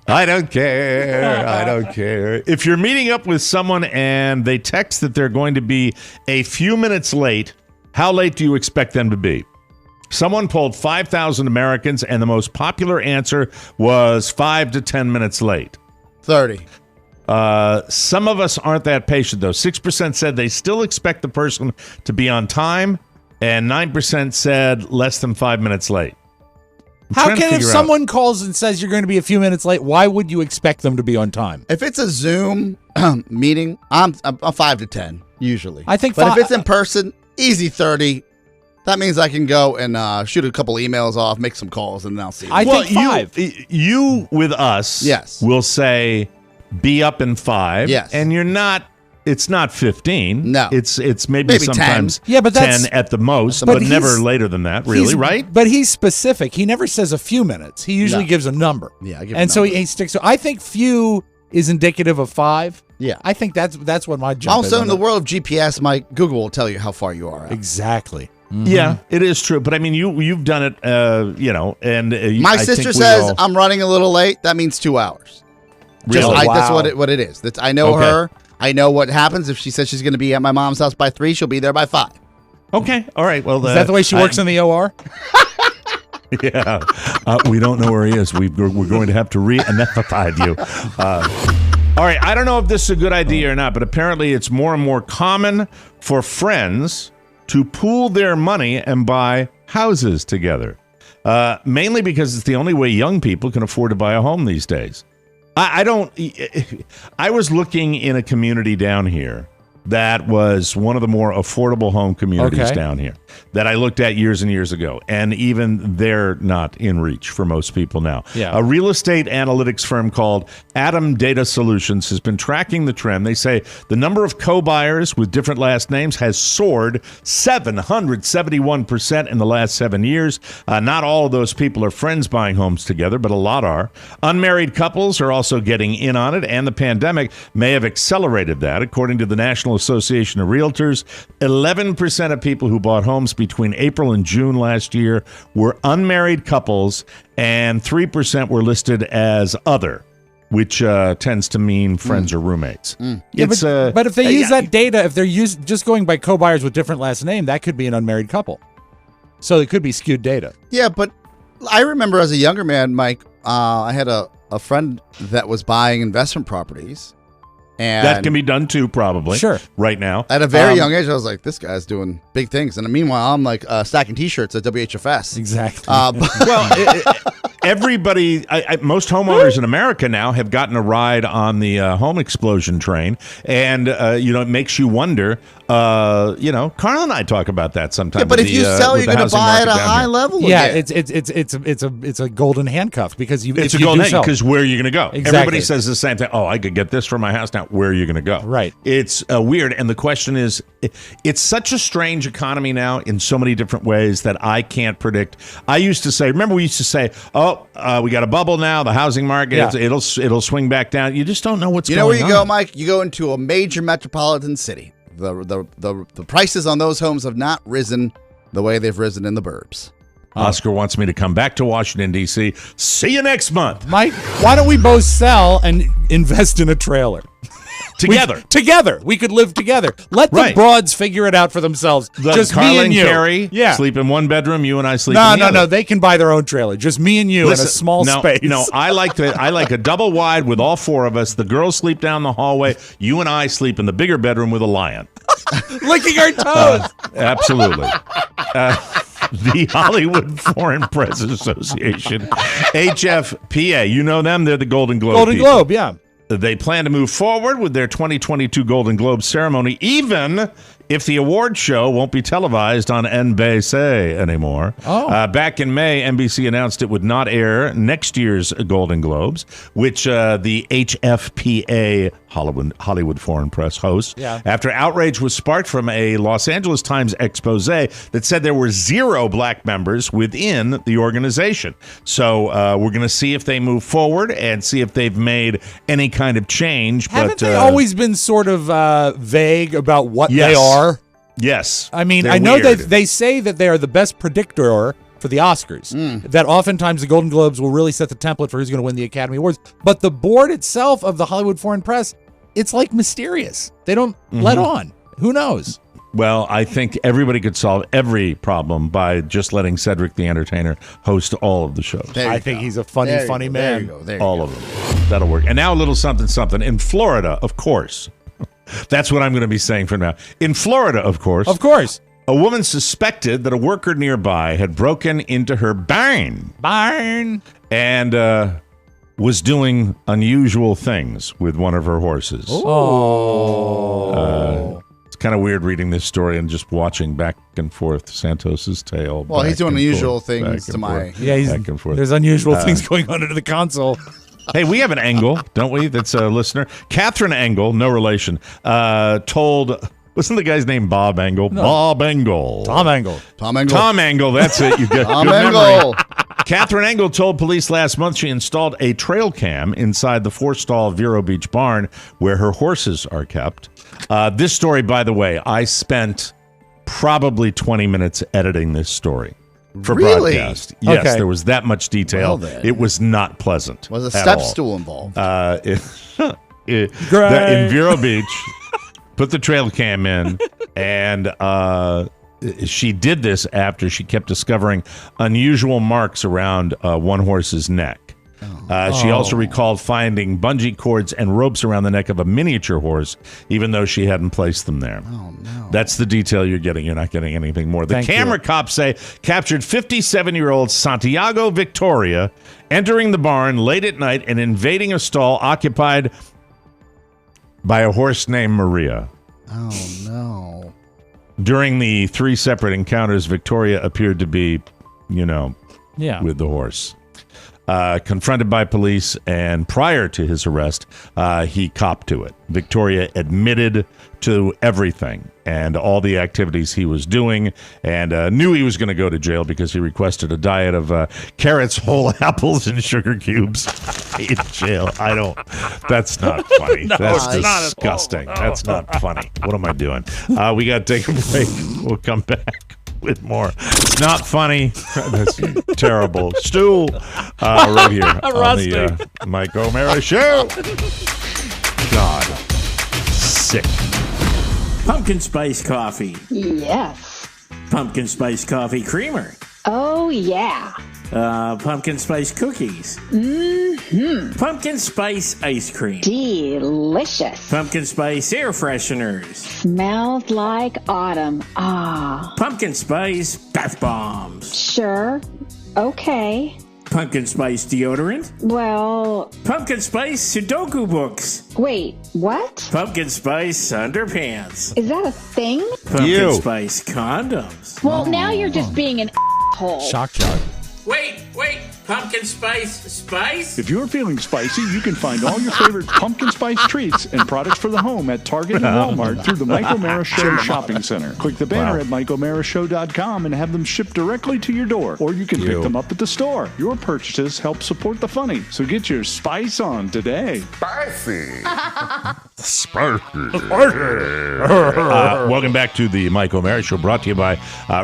I don't care. If you're meeting up with someone and they text that they're going to be a few minutes late, how late do you expect them to be? Someone polled 5,000 Americans, and the most popular answer was 5 to 10 minutes late. 30. Some of us aren't that patient, though. 6% said they still expect the person to be on time, and 9% said less than 5 minutes late. How can, if someone calls and says you're going to be a few minutes late, why would you expect them to be on time? If it's a Zoom meeting, I'm 5 to 10 usually. I think, but if it's in person, easy 30. That means I can go and shoot a couple emails off, make some calls, and then I'll see you. I think 5. You with us, yes, will say be up in 5. Yes, and you're not. It's not 15. No, it's maybe sometimes 10. Yeah, but that's 10 at the most, but never later than that. Really, right? But he's specific. He never says a few minutes. He usually gives a number. Yeah, I give and so he sticks. So I think few is indicative of 5. Yeah, I think that's what my jump also is. in the world of GPS, Google will tell you how far you are out. Exactly. Mm-hmm. Yeah, it is true. But I mean, you've done it, and my sister says I'm running a little late. That means 2 hours. Really? That's what it is. I know her. I know what happens. If she says she's going to be at my mom's house by 3, she'll be there by 5. Okay. All right. Well, is that the way she works in the OR? Yeah. We don't know where he is. We're going to have to re-anesthetize you. All right. I don't know if this is a good idea or not, but apparently it's more and more common for friends to pool their money and buy houses together, mainly because it's the only way young people can afford to buy a home these days. I was looking in a community down here that was one of the more affordable home communities down here that I looked at years and years ago. And even they're not in reach for most people now. Yeah. A real estate analytics firm called Atom Data Solutions has been tracking the trend. They say the number of co-buyers with different last names has soared 771% in the last 7 years. Not all of those people are friends buying homes together, but a lot are. Unmarried couples are also getting in on it, and the pandemic may have accelerated that. According to the National Association of Realtors, 11% of people who bought homes between April and June last year were unmarried couples, and 3% were listed as other, which tends to mean friends or roommates. Yeah, but if they use that data, if they're just going by co-buyers with different last name, that could be an unmarried couple. So it could be skewed data. Yeah, but I remember as a younger man, Mike, I had a friend that was buying investment properties. And that can be done too, probably. Sure. Right now. At a very young age, I was like, this guy's doing big things. And meanwhile, I'm like stacking T-shirts at WHFS. Exactly. Everybody, most homeowners in America now have gotten a ride on the home explosion train. And, it makes you wonder, Carl and I talk about that sometimes. Yeah, but if you sell, you're going to buy at a high level. Yeah, again. it's a golden handcuff because it's a golden handcuff because where are you going to go? Exactly. Everybody says the same thing. Oh, I could get this for my house now. Where are you going to go? Right. It's weird. And the question is, it's such a strange economy now in so many different ways that I can't predict. I used to say, remember we used to say, we got a bubble now, the housing market, it'll swing back down. You just don't know what's going on. You know where you go, Mike? You go into a major metropolitan city. The prices on those homes have not risen the way they've risen in the burbs. Oscar wants me to come back to Washington, D.C. See you next month. Mike, why don't we both sell and invest in a trailer? Together. We could live together. Let the broads figure it out for themselves. Just Carl me and you. Carrie sleep in one bedroom. You and I sleep in the other. No. They can buy their own trailer. Just me and you in a small space. No, I like a double wide with all 4 of us. The girls sleep down the hallway. You and I sleep in the bigger bedroom with a lion. Licking our toes. Absolutely. The Hollywood Foreign Press Association, HFPA. You know them? They're the Golden Globe people. Globe, yeah. They plan to move forward with their 2022 Golden Globe ceremony, even if the award show won't be televised on NBC anymore. Back in May, NBC announced it would not air next year's Golden Globes, which the HFPA, Hollywood Foreign Press, hosts, after outrage was sparked from a Los Angeles Times expose that said there were 0 black members within the organization. So we're going to see if they move forward and see if they've made any kind of change. Haven't they always been sort of vague about what they are? Yes. I mean, they're I know weird. that they say that they are the best predictor for the Oscars. That oftentimes the Golden Globes will really set the template for who's going to win the Academy Awards. But the board itself of the Hollywood Foreign Press, it's like mysterious. They don't let on. Who knows? Well, I think everybody could solve every problem by just letting Cedric the Entertainer host all of the shows. I think he's a funny man. There you go. All of them. That'll work. And now a little something, something. In Florida, of course. That's what I'm going to be saying from now. In Florida, of course. Of course. A woman suspected that a worker nearby had broken into her barn. And was doing unusual things with one of her horses. It's kind of weird reading this story and just watching back and forth Santos's tale. Well, he's doing unusual things back to and my. forth, Yeah, back and forth. there's unusual things going on under the console. Hey, we have an Engel, don't we? That's a listener. Catherine Engel, no relation, told. Wasn't the guy's name Bob Engel? No. Bob Engel. Tom Engel. Tom Engel. Tom Engel, that's it. You get Tom good Engel. memory. Catherine Engel told police last month she installed a trail cam inside the 4-stall Vero Beach barn where her horses are kept. This story, by the way, I spent probably 20 minutes editing this story for Really? broadcast. Yes, Okay. there was that much detail. Well, then. It was not pleasant. Was a at step all. stool involved? In Vero Beach, put the trail cam in, and she did this after she kept discovering unusual marks around one horse's neck. She also recalled finding bungee cords and ropes around the neck of a miniature horse, even though she hadn't placed them there. Oh, no. That's the detail you're getting. You're not getting anything more. The Thank camera you. cops say captured 57-year-old Santiago Victoria entering the barn late at night and invading a stall occupied by a horse named Maria. Oh, no. During the 3 separate encounters, Victoria appeared to be, with the horse. Confronted by police, and prior to his arrest, he copped to it. Victoria admitted to everything and all the activities he was doing, and knew he was going to go to jail because he requested a diet of carrots, whole apples, and sugar cubes in jail. That's not funny. That's disgusting. That's not funny. What am I doing? We got to take a break. We'll come back with more. It's not funny. That's terrible. Stu, right here on the Mike O'Mara Show. God. Sick. Pumpkin spice coffee. Yes. Pumpkin spice coffee creamer. Oh, yeah. Pumpkin spice cookies. Mm-hmm. Pumpkin spice ice cream. Delicious. Pumpkin spice air fresheners. Smells like autumn. Ah. Pumpkin spice bath bombs. Sure. Okay. Pumpkin spice deodorant. Well, Pumpkin spice Sudoku books. wait, what? Pumpkin spice underpants. Is that a thing? Pumpkin spice condoms. Well, now you're just being an asshole. Shock jock. Wait. Pumpkin spice? If you're feeling spicy, you can find all your favorite pumpkin spice treats and products for the home at Target and Walmart through the Mike O'Mara Show Shopping Center. Click the banner at MikeO'MaraShow.com and have them shipped directly to your door, or you can pick them up at the store. Your purchases help support the funny, so get your spice on today. Spicy. Welcome back to the Mike O'Mara Show, brought to you by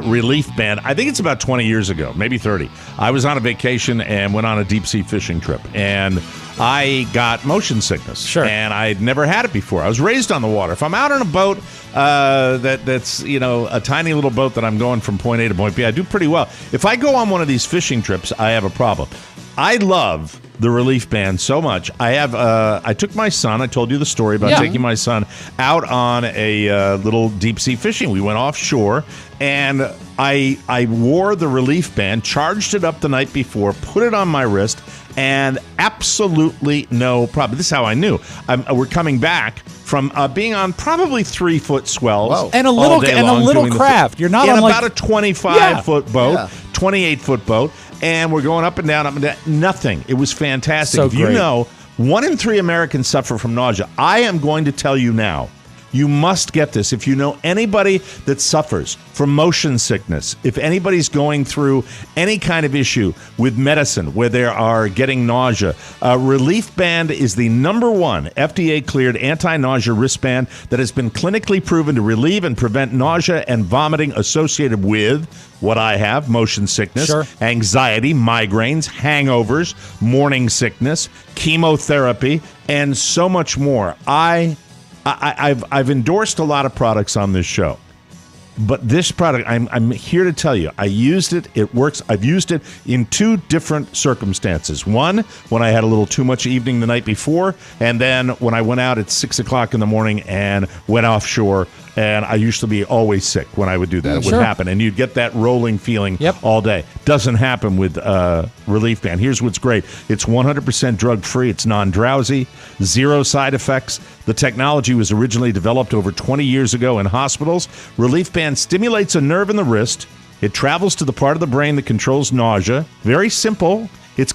Relief Band. I think it's about 20 years ago, maybe 30. I was on a vacation and went on a deep-sea fishing trip, and I got motion sickness. Sure. And I'd never had it before. I was raised on the water. If I'm out on a boat that's a tiny little boat that I'm going from point A to point B, I do pretty well. If I go on one of these fishing trips, I have a problem. I love the Relief Band so much. I took my son, I told you the story about taking my son out on a little deep sea fishing. We went offshore, and I wore the Relief Band, charged it up the night before, put it on my wrist, and absolutely no problem. This is how I knew. We're coming back from being on probably 3-foot swells. And a little craft. You're not on about a 25-foot boat, 28-foot boat. And we're going up and down, nothing. It was fantastic. So if you know 1 in 3 Americans suffer from nausea, I am going to tell you now, You must get this. If you know anybody that suffers from motion sickness, if anybody's going through any kind of issue with medicine where they are getting nausea, Relief Band is the #1 FDA-cleared anti-nausea wristband that has been clinically proven to relieve and prevent nausea and vomiting associated with what I have, motion sickness, anxiety, migraines, hangovers, morning sickness, chemotherapy, and so much more. I've endorsed a lot of products on this show, but this product, I'm here to tell you, I used it. It works. I've used it in 2 different circumstances. One, when I had a little too much evening the night before, and then when I went out at 6 o'clock in the morning and went offshore. And I used to be always sick when I would do that. It would happen. And you'd get that rolling feeling all day. Doesn't happen with Relief Band. Here's what's great. It's 100% drug-free. It's non-drowsy. 0 side effects. The technology was originally developed over 20 years ago in hospitals. Relief Band stimulates a nerve in the wrist. It travels to the part of the brain that controls nausea. Very simple. It's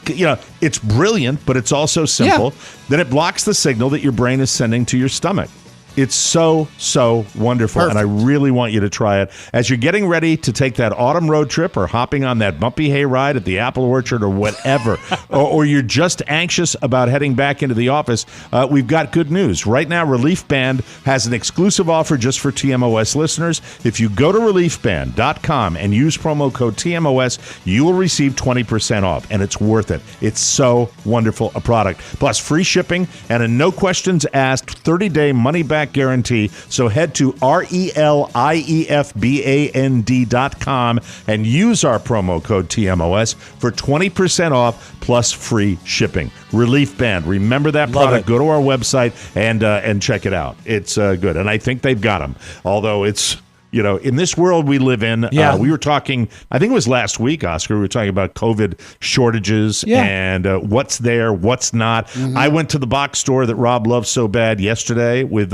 it's brilliant, but it's also simple. Then it blocks the signal that your brain is sending to your stomach. It's so, so wonderful, and I really want you to try it. As you're getting ready to take that autumn road trip or hopping on that bumpy hay ride at the apple orchard or whatever, or you're just anxious about heading back into the office, we've got good news. Right now, Relief Band has an exclusive offer just for TMOS listeners. If you go to reliefband.com and use promo code TMOS, you will receive 20% off, and it's worth it. It's so wonderful a product. Plus, free shipping and a no-questions-asked 30-day money-back guarantee. So head to reliefband.com and use our promo code TMOS for 20% off plus free shipping. Relief Band. Remember that product. Go to our website and check it out. It's good. And I think they've got them. Although it's, in this world we live in, we were talking, I think it was last week, Oscar, we were talking about COVID shortages and what's there, what's not. Mm-hmm. I went to the box store that Rob loves so bad yesterday with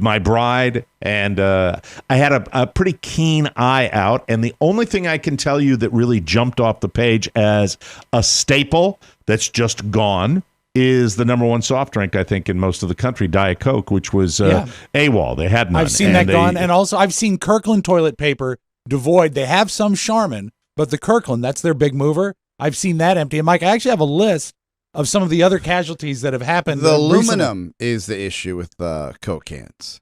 my bride, and I had a pretty keen eye out. And the only thing I can tell you that really jumped off the page as a staple that's just gone is the #1 soft drink, I think, in most of the country, Diet Coke, which was AWOL. They had none. I've seen that gone, and also I've seen Kirkland toilet paper devoid. They have some Charmin, but the Kirkland, that's their big mover. I've seen that empty. And Mike, I actually have a list of some of the other casualties that have happened. The aluminum is the issue with the Coke cans.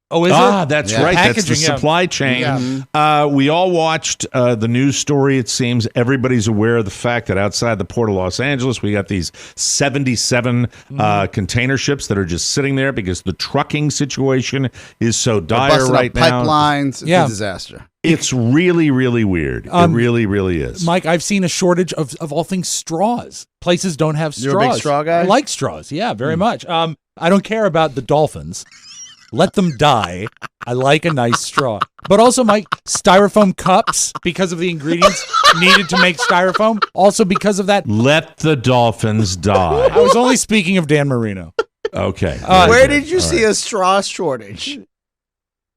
Oh, is it? That's right. Packaging, that's the supply chain. Yeah. We all watched the news story, it seems. Everybody's aware of the fact that outside the port of Los Angeles, we got these 77 container ships that are just sitting there because the trucking situation is so dire right now. Pipelines, it's a disaster. It's really, really weird. It really, really is. Mike, I've seen a shortage of all things straws. Places don't have straws. You're a big straw guy? I like straws, very much. I don't care about the dolphins. Let them die. I like a nice straw. But also, Mike, styrofoam cups, because of the ingredients needed to make styrofoam. Also because of that. Let the dolphins die. I was only speaking of Dan Marino. Okay. Where did you see a straw shortage?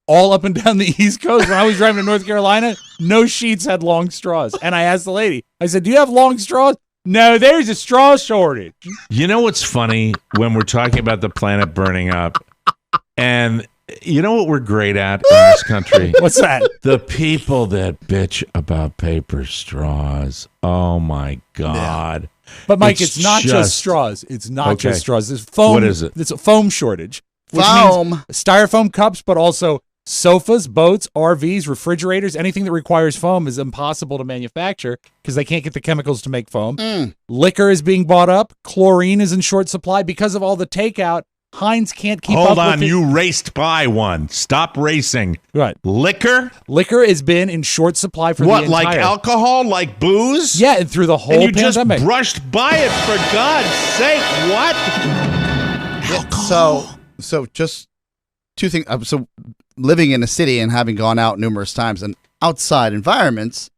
All up and down the East Coast. When I was driving to North Carolina, no sheets had long straws. And I asked the lady, I said, do you have long straws? No, there's a straw shortage. You know what's funny when we're talking about the planet burning up? And you know what we're great at in this country? What's that? The people that bitch about paper straws. Oh, my God. Yeah. But, Mike, it's not just straws. It's not just straws. There's foam. What is it? It's a foam shortage. Which foam. Means styrofoam cups, but also sofas, boats, RVs, refrigerators. Anything that requires foam is impossible to manufacture because they can't get the chemicals to make foam. Liquor is being bought up. Chlorine is in short supply because of all the takeout. Heinz can't keep up with it. Hold on, you raced by one. Stop racing. Right. Liquor? Liquor has been in short supply for the entire... What, like alcohol, like booze? Yeah, and through the whole pandemic. And you just brushed by it, for God's sake. What? Alcohol. So just 2 things. So living in a city and having gone out numerous times in outside environments,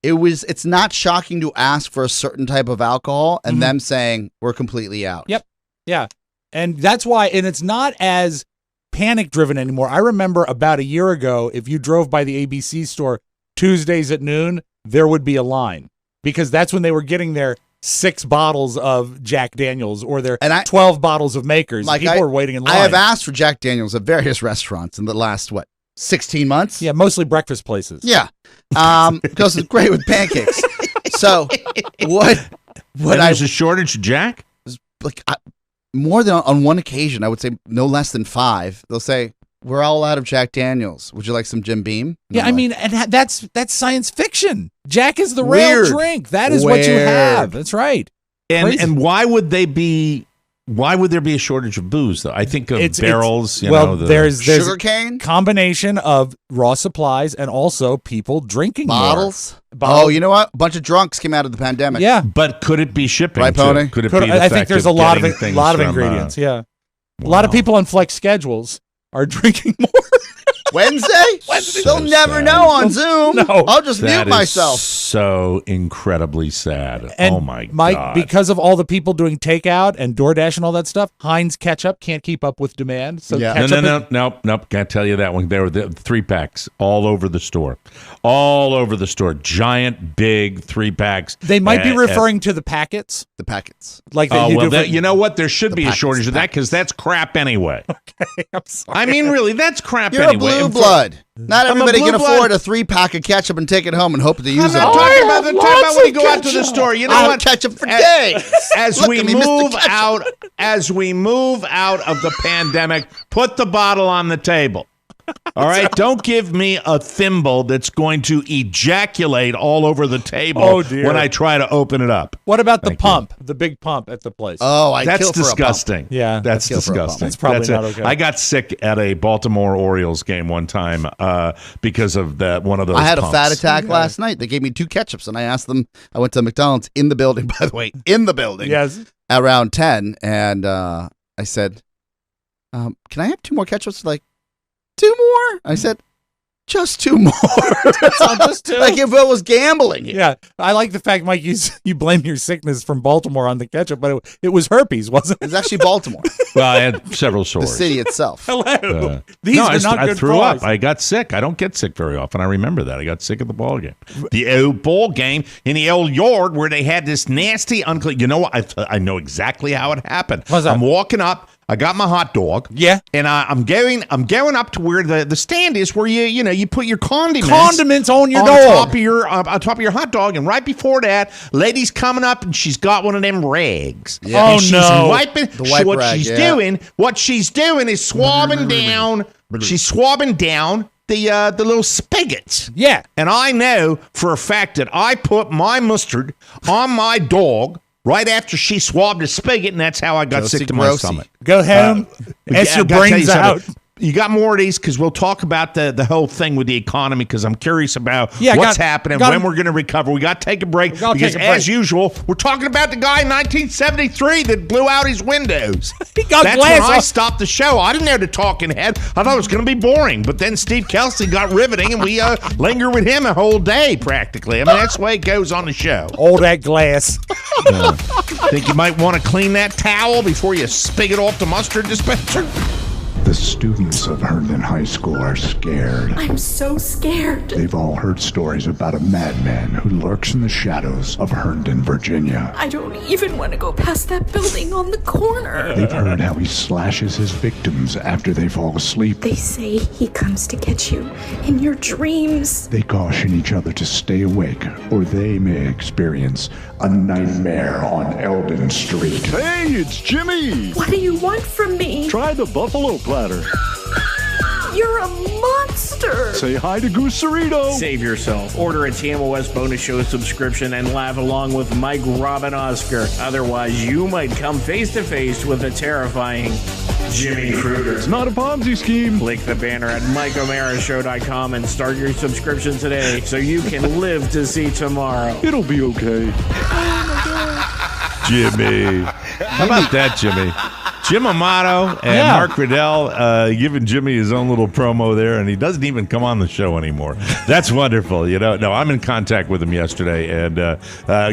it's not shocking to ask for a certain type of alcohol and them saying, we're completely out. Yep. Yeah. And that's why, and it's not as panic driven anymore. I remember about a year ago, if you drove by the ABC store Tuesdays at noon, there would be a line because that's when they were getting their 6 bottles of Jack Daniels or their And 12 bottles of Makers. People are waiting in line. I have asked for Jack Daniels at various restaurants in the last, 16 months? Yeah, mostly breakfast places. Yeah. Because it's great with pancakes. So what there's a shortage of Jack? More than on one occasion, I would say no less than 5. They'll say, "We're all out of Jack Daniels. Would you like some Jim Beam?" And Yeah, I mean, and that's science fiction. Jack is the real Weird. drink. That is what you have. That's right. And why would they be? Why would there be a shortage of booze, though? I think of barrels. There's sugarcane combination of raw supplies and also people drinking bottles. More. Oh, you know what? A bunch of drunks came out of the pandemic. Yeah, but could it be shipping? Right, Pony? Could it be? I think there's a lot of ingredients. Yeah, a lot of people on flex schedules are drinking more. Wednesday? They'll never know on Zoom. No. I'll just mute myself. So incredibly sad. And oh my Mike, God. because of all the people doing takeout and DoorDash and all that stuff, Heinz ketchup can't keep up with demand. So Nope. Can't tell you that one. There were the 3-packs all over the store. All over the store. Giant, big 3-packs. They might be referring to the packets. The packets. Like you know what? There should be a shortage of that because that's crap anyway. Okay, I'm sorry. I mean, really, that's crap You're anyway. a blue blood. Not everybody blue can blood. afford a 3-pack of ketchup and take it home and hope to use I'm it. not talking about when you go out to the store. You know I'll what? ketchup for days. As Look we at me, Mr. move Ketchup. out of the pandemic, put the bottle on the table. All right, don't give me a thimble that's going to ejaculate all over the table when I try to open it up. What about the pump, the big pump at the place? Oh, that's disgusting. Yeah, that's disgusting. That's probably not okay. I got sick at a Baltimore Orioles game one time because of that one of those. I had pumps. a fat attack last night. They gave me 2 ketchups, and I asked them. I went to McDonald's in the building, by the way, Yes. around 10, and I said, "Can I have 2 more ketchups?" Like, 2 more? I said, just 2 more. Just 2. Like if it was gambling. Yeah, I like the fact, Mike, you blame your sickness from Baltimore on the ketchup, but it was herpes, wasn't it? It was actually Baltimore. Well, I had several sores. The city itself. Hello. These are not I good threw cause. up. I got sick. I don't get sick very often. I remember that. I got sick at the ball game. The old ball game in the old yard where they had this nasty, unclean. You know what? I know exactly how it happened. What's that? I'm walking up. I got my hot dog. Yeah. And I'm going up to where the stand is where you put your condiments on your on dog. top of your hot dog. And right before that, lady's coming up and she's got one of them rags. Yeah. Oh, and she's no. wiping. The wipe what rag, she's yeah. doing, what she's doing is swabbing down. She's swabbing down the little spigots. Yeah. And I know for a fact that I put my mustard on my dog right after she swabbed the spigot, and that's how I got sick to my Grossy. stomach. Go ahead. Ask your brains out. You got more of these because we'll talk about the whole thing with the economy because I'm curious about what's happening, when we're going to recover. We got to take a break because, as usual, we're talking about the guy in 1973 that blew out his windows. He got That's glass when I off. stopped the show. I didn't know the talking head. I thought it was going to be boring, but then Steve Kelsey got riveting, and we lingered with him a whole day practically. I mean, that's the way it goes on the show. All that glass. Think you might want to clean that towel before you spig it off the mustard dispenser? The students of Herndon High School are scared. I'm so scared. They've all heard stories about a madman who lurks in the shadows of Herndon, Virginia. I don't even want to go past that building on the corner. They've heard how he slashes his victims after they fall asleep. They say he comes to get you in your dreams. They caution each other to stay awake, or they may experience a nightmare on Eldon Street. Hey, it's Jimmy! What do you want from me? Try the buffalo platter. You're a monster! Say hi to Goose Cerrito. Save yourself. Order a TMOS bonus show subscription and laugh along with Mike, Rob, and Oscar. Otherwise, you might come face to face with a terrifying Jimmy Kruger. It's not a Ponzi scheme. Click the banner at MikeO'MaraShow.com and start your subscription today so you can live to see tomorrow. It'll be okay. Jimmy. How about that, Jimmy? Jim Amato and Mark Riddell giving Jimmy his own little promo there, and he doesn't even come on the show anymore. That's wonderful. No, I'm in contact with him yesterday, and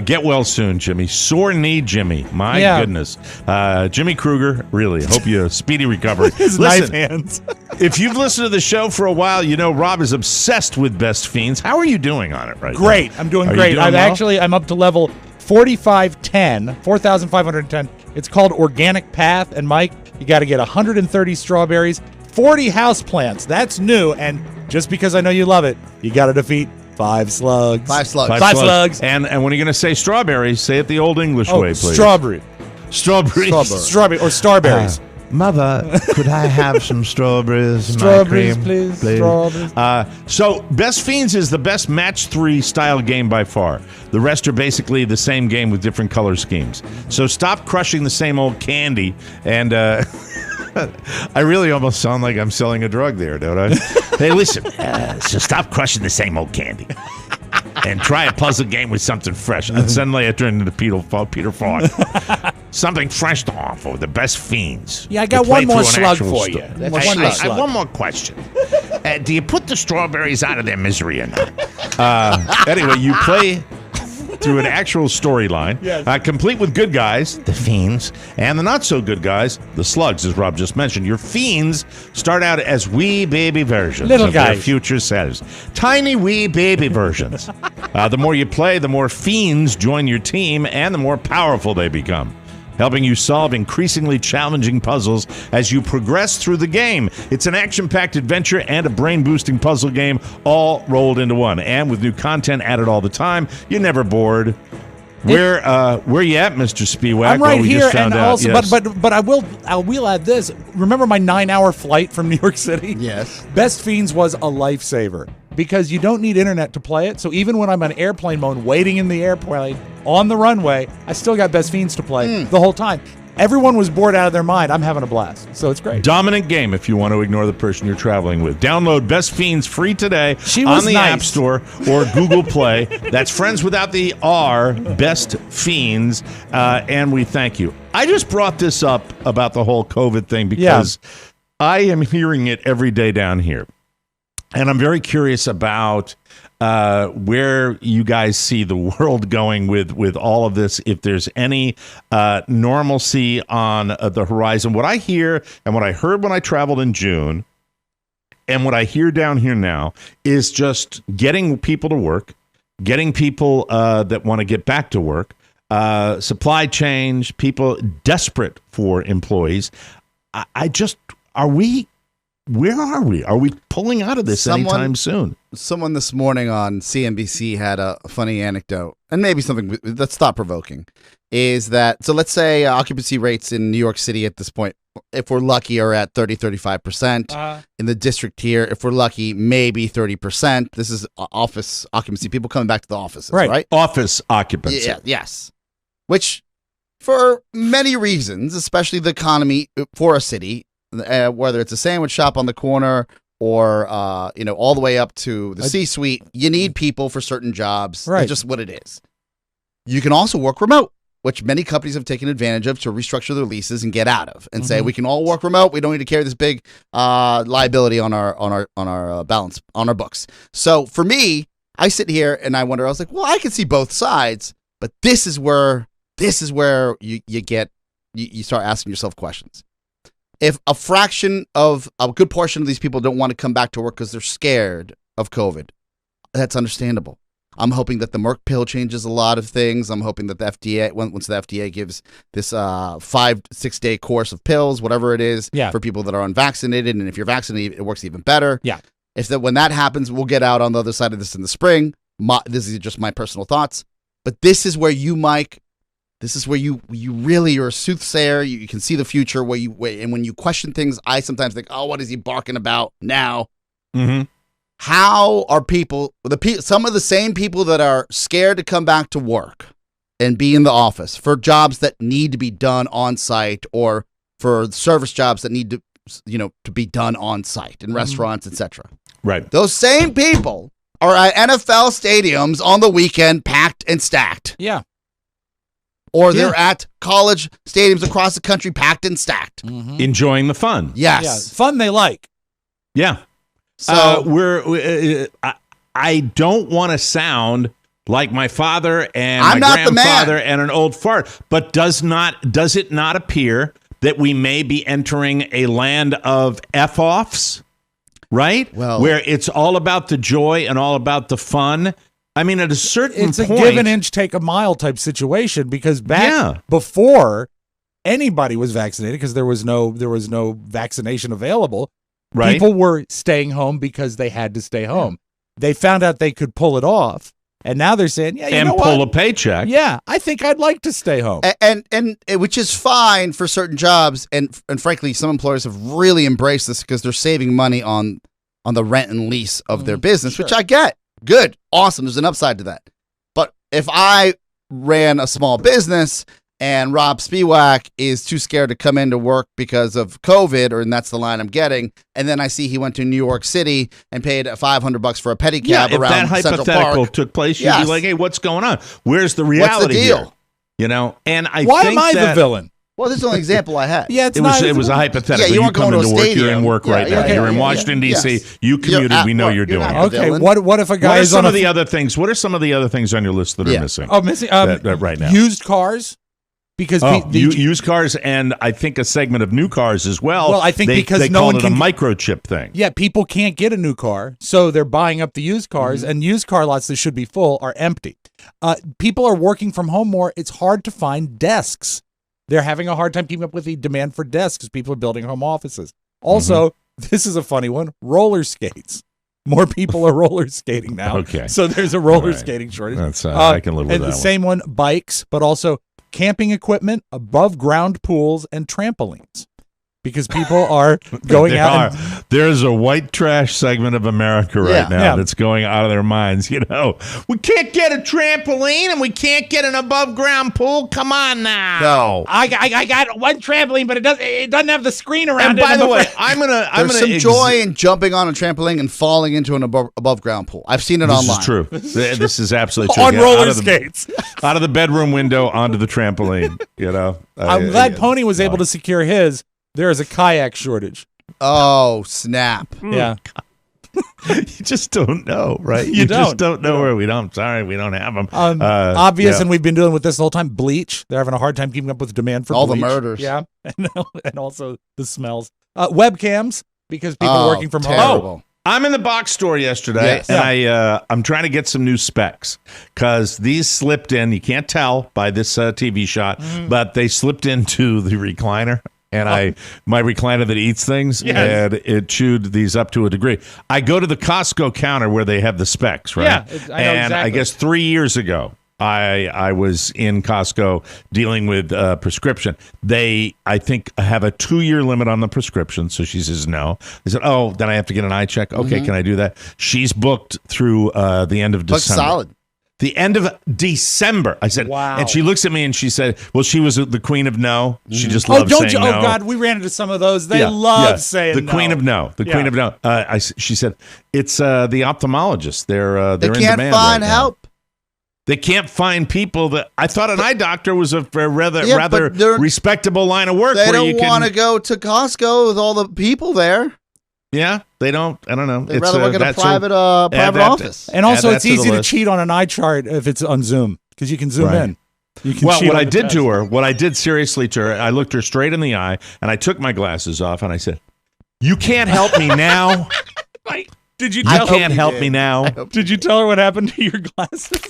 get well soon, Jimmy. Sore knee, Jimmy. My goodness. Jimmy Kruger, really, hope you a speedy recovery. His knife hands. If you've listened to the show for a while, you know Rob is obsessed with Best Fiends. How are you doing on it right now? Great. I'm doing Are you great. doing well? I'm up to level 4,510. It's called Organic Path. And Mike, you got to get 130 strawberries, 40 house plants. That's new. And just because I know you love it, you got to defeat 5 slugs. 5 slugs. 5 slugs. And when you're going to say strawberries, say it the old English way, please. Strawberry. Strawberries. Strawberry or starberries. Mother, could I have some strawberries? Strawberries, in my cream, please. Strawberries. So Best Fiends is the best match 3 style game by far. The rest are basically the same game with different color schemes. So stop crushing the same old candy. And I really almost sound like I'm selling a drug there, don't I? Hey, listen. So stop crushing the same old candy. And try a puzzle game with something fresh. And suddenly I turned into Peter Falk. Something fresh to offer, the Best Fiends. Yeah, I got one more slug for you. I have one more question. Do you put the strawberries out of their misery or not? Anyway, you play through an actual storyline, complete with good guys, the Fiends, and the not-so-good guys, the slugs, as Rob just mentioned. Your Fiends start out as wee baby versions Little of guys. their future selves. Tiny wee baby versions. The more you play, the more Fiends join your team, and the more powerful they become, helping you solve increasingly challenging puzzles as you progress through the game. It's an action-packed adventure and a brain-boosting puzzle game all rolled into one. And with new content added all the time, you're never bored. Where you at, Mr. Spiewak? I'm right we here, just found and out, also, yes. but I will add this. Remember my 9-hour flight from New York City? Yes. Best Fiends was a lifesaver because you don't need internet to play it. So even when I'm on airplane mode, waiting in the airplane on the runway, I still got Best Fiends to play the whole time. Everyone was bored out of their mind. I'm having a blast, so it's great. Dominant game if you want to ignore the person you're traveling with. Download Best Fiends free today on the App Store or Google Play. That's friends without the R, Best Fiends, and we thank you. I just brought this up about the whole COVID thing because I am hearing it every day down here, and I'm very curious about where you guys see the world going with all of this, if there's any normalcy on the horizon. What I hear and what I heard when I traveled in June and what I hear down here now is just getting people to work, getting people that want to get back to work, supply chains, people desperate for employees. Where are we? Are we pulling out of this anytime soon? Someone this morning on CNBC had a funny anecdote, and maybe something that's thought-provoking, is that, so let's say occupancy rates in New York City at this point, if we're lucky, are at 30-35%. In the district here, if we're lucky, maybe 30%. This is office occupancy, people coming back to the offices, right? Office occupancy. Yeah, yes. Which, for many reasons, especially the economy for a city, whether it's a sandwich shop on the corner or all the way up to the C-suite, you need people for certain jobs. Right. That's just what it is. You can also work remote, which many companies have taken advantage of to restructure their leases and get out of, and say we can all work remote. We don't need to carry this big liability on our balance on our books. So for me, I sit here and I wonder. I was like, well, I can see both sides, but this is where you start asking yourself questions. If a good portion of these people don't want to come back to work because they're scared of COVID, that's understandable. I'm hoping that the Merck pill changes a lot of things. I'm hoping that the FDA, once the FDA gives this 5-6 day course of pills, whatever it is, for people that are unvaccinated, and if you're vaccinated, it works even better. Yeah. When that happens, we'll get out on the other side of this in the spring. This is just my personal thoughts. But this is where you, Mike, you really are a soothsayer. You can see the future and when you question things, I sometimes think, oh, what is he barking about now? Mm-hmm. How are some of the same people that are scared to come back to work and be in the office for jobs that need to be done on site, or for service jobs that need to be done on site in restaurants, etc. Right. Those same people are at NFL stadiums on the weekend, packed and stacked. Yeah. Or they're at college stadiums across the country, packed and stacked. Mm-hmm. Enjoying the fun. Yes. Yeah, fun they like. Yeah. So I don't want to sound like my father and my grandfather and an old fart, but does it not appear that we may be entering a land of F-offs, right? Well, where it's all about the joy and all about the fun, I mean, at a certain it's point, a give an inch, take a mile type situation because back before anybody was vaccinated, because there was no vaccination available, right? People were staying home because they had to stay home. They found out they could pull it off, and now they're saying, "Yeah, you know what? pull a paycheck." Yeah, I think I'd like to stay home, and which is fine for certain jobs, and frankly, some employers have really embraced this because they're saving money on the rent and lease of their business, which I get. Good, awesome. There's an upside to that. But if I ran a small business and Rob Spiewak is too scared to come into work because of COVID, and that's the line I'm getting, and then I see he went to New York City and paid $500 for a pedicab if around that Central hypothetical Park, took place, you'd be like, "Hey, what's going on? Where's the reality What's the deal? here?" You know, and why am I the villain? Well, this is the only example I had. Yeah, it was a hypothetical. Yeah, you weren't come going to into a work. stadium. You're in work right now. okay, You're in Washington D.C. Yes. You commuted. We know you're doing it. Okay, what if a guy What are is some on of the other things? What are some of the other things on your list that are missing? Oh, missing right now. Used cars. Because used cars and I think a segment of new cars as well. Well, I think because they no called one it can a microchip thing. Yeah, people can't get a new car, so they're buying up the used cars, and used car lots that should be full are empty. People are working from home more. It's hard to find desks. They're having a hard time keeping up with the demand for desks because people are building home offices. Also, this is a funny one, roller skates. More people are roller skating now. Okay. So there's a roller skating shortage. That's I can live with and that the one. same one, bikes, but also camping equipment, above ground pools, and trampolines. Because people are going out. There's a white trash segment of America right now that's going out of their minds. You know, we can't get a trampoline and we can't get an above ground pool. Come on now. No, I got one trampoline, but it doesn't have the screen around And it. by the way, there's some joy in jumping on a trampoline and falling into an above ground pool. I've seen it online. This is true. This is absolutely true. On roller skates. Out of the bedroom window onto the trampoline. You know, I'm glad Pony was able to secure his. There is a kayak shortage. Oh, snap. Yeah. You just don't know, right? You just don't know where we don't. I'm sorry, we don't have them. Obvious, and we've been dealing with this the whole time. Bleach. They're having a hard time keeping up with the demand for all bleach. the murders. Yeah, and also the smells. Webcams, because people are working from home. Oh, I'm in the box store yesterday, and I'm trying to get some new specs because these slipped in. You can't tell by this TV shot, but they slipped into the recliner. And my recliner that eats things, and it chewed these up to a degree. I go to the Costco counter where they have the specs, right? Yeah, I know exactly. I guess 3 years ago, I was in Costco dealing with prescription. They, I think, have a 2-year limit on the prescription. So she says no. I said, oh, then I have to get an eye check. Okay, can I do that? She's booked through the end of December. Looks solid. The end of December. I said, wow. And she looks at me and she said, well, she was the queen of no. She just loves saying no. Oh, God, we ran into some of those. They love saying the no. queen of no. The queen of no. She said, it's the ophthalmologist. They're in demand. They can't find help. They can't find people that I thought an eye doctor was a rather respectable line of work. They don't want to go to Costco with all the people there. Yeah, they don't. I don't know. They'd rather work in a private office. And also, it's easy to cheat on an eye chart if it's on Zoom because you can zoom in. You can what I did to her, what I did seriously to her, I looked her straight in the eye and I took my glasses off and I said, "You can't help me now." Did you? You can't help me now. Did you tell her what happened to your glasses?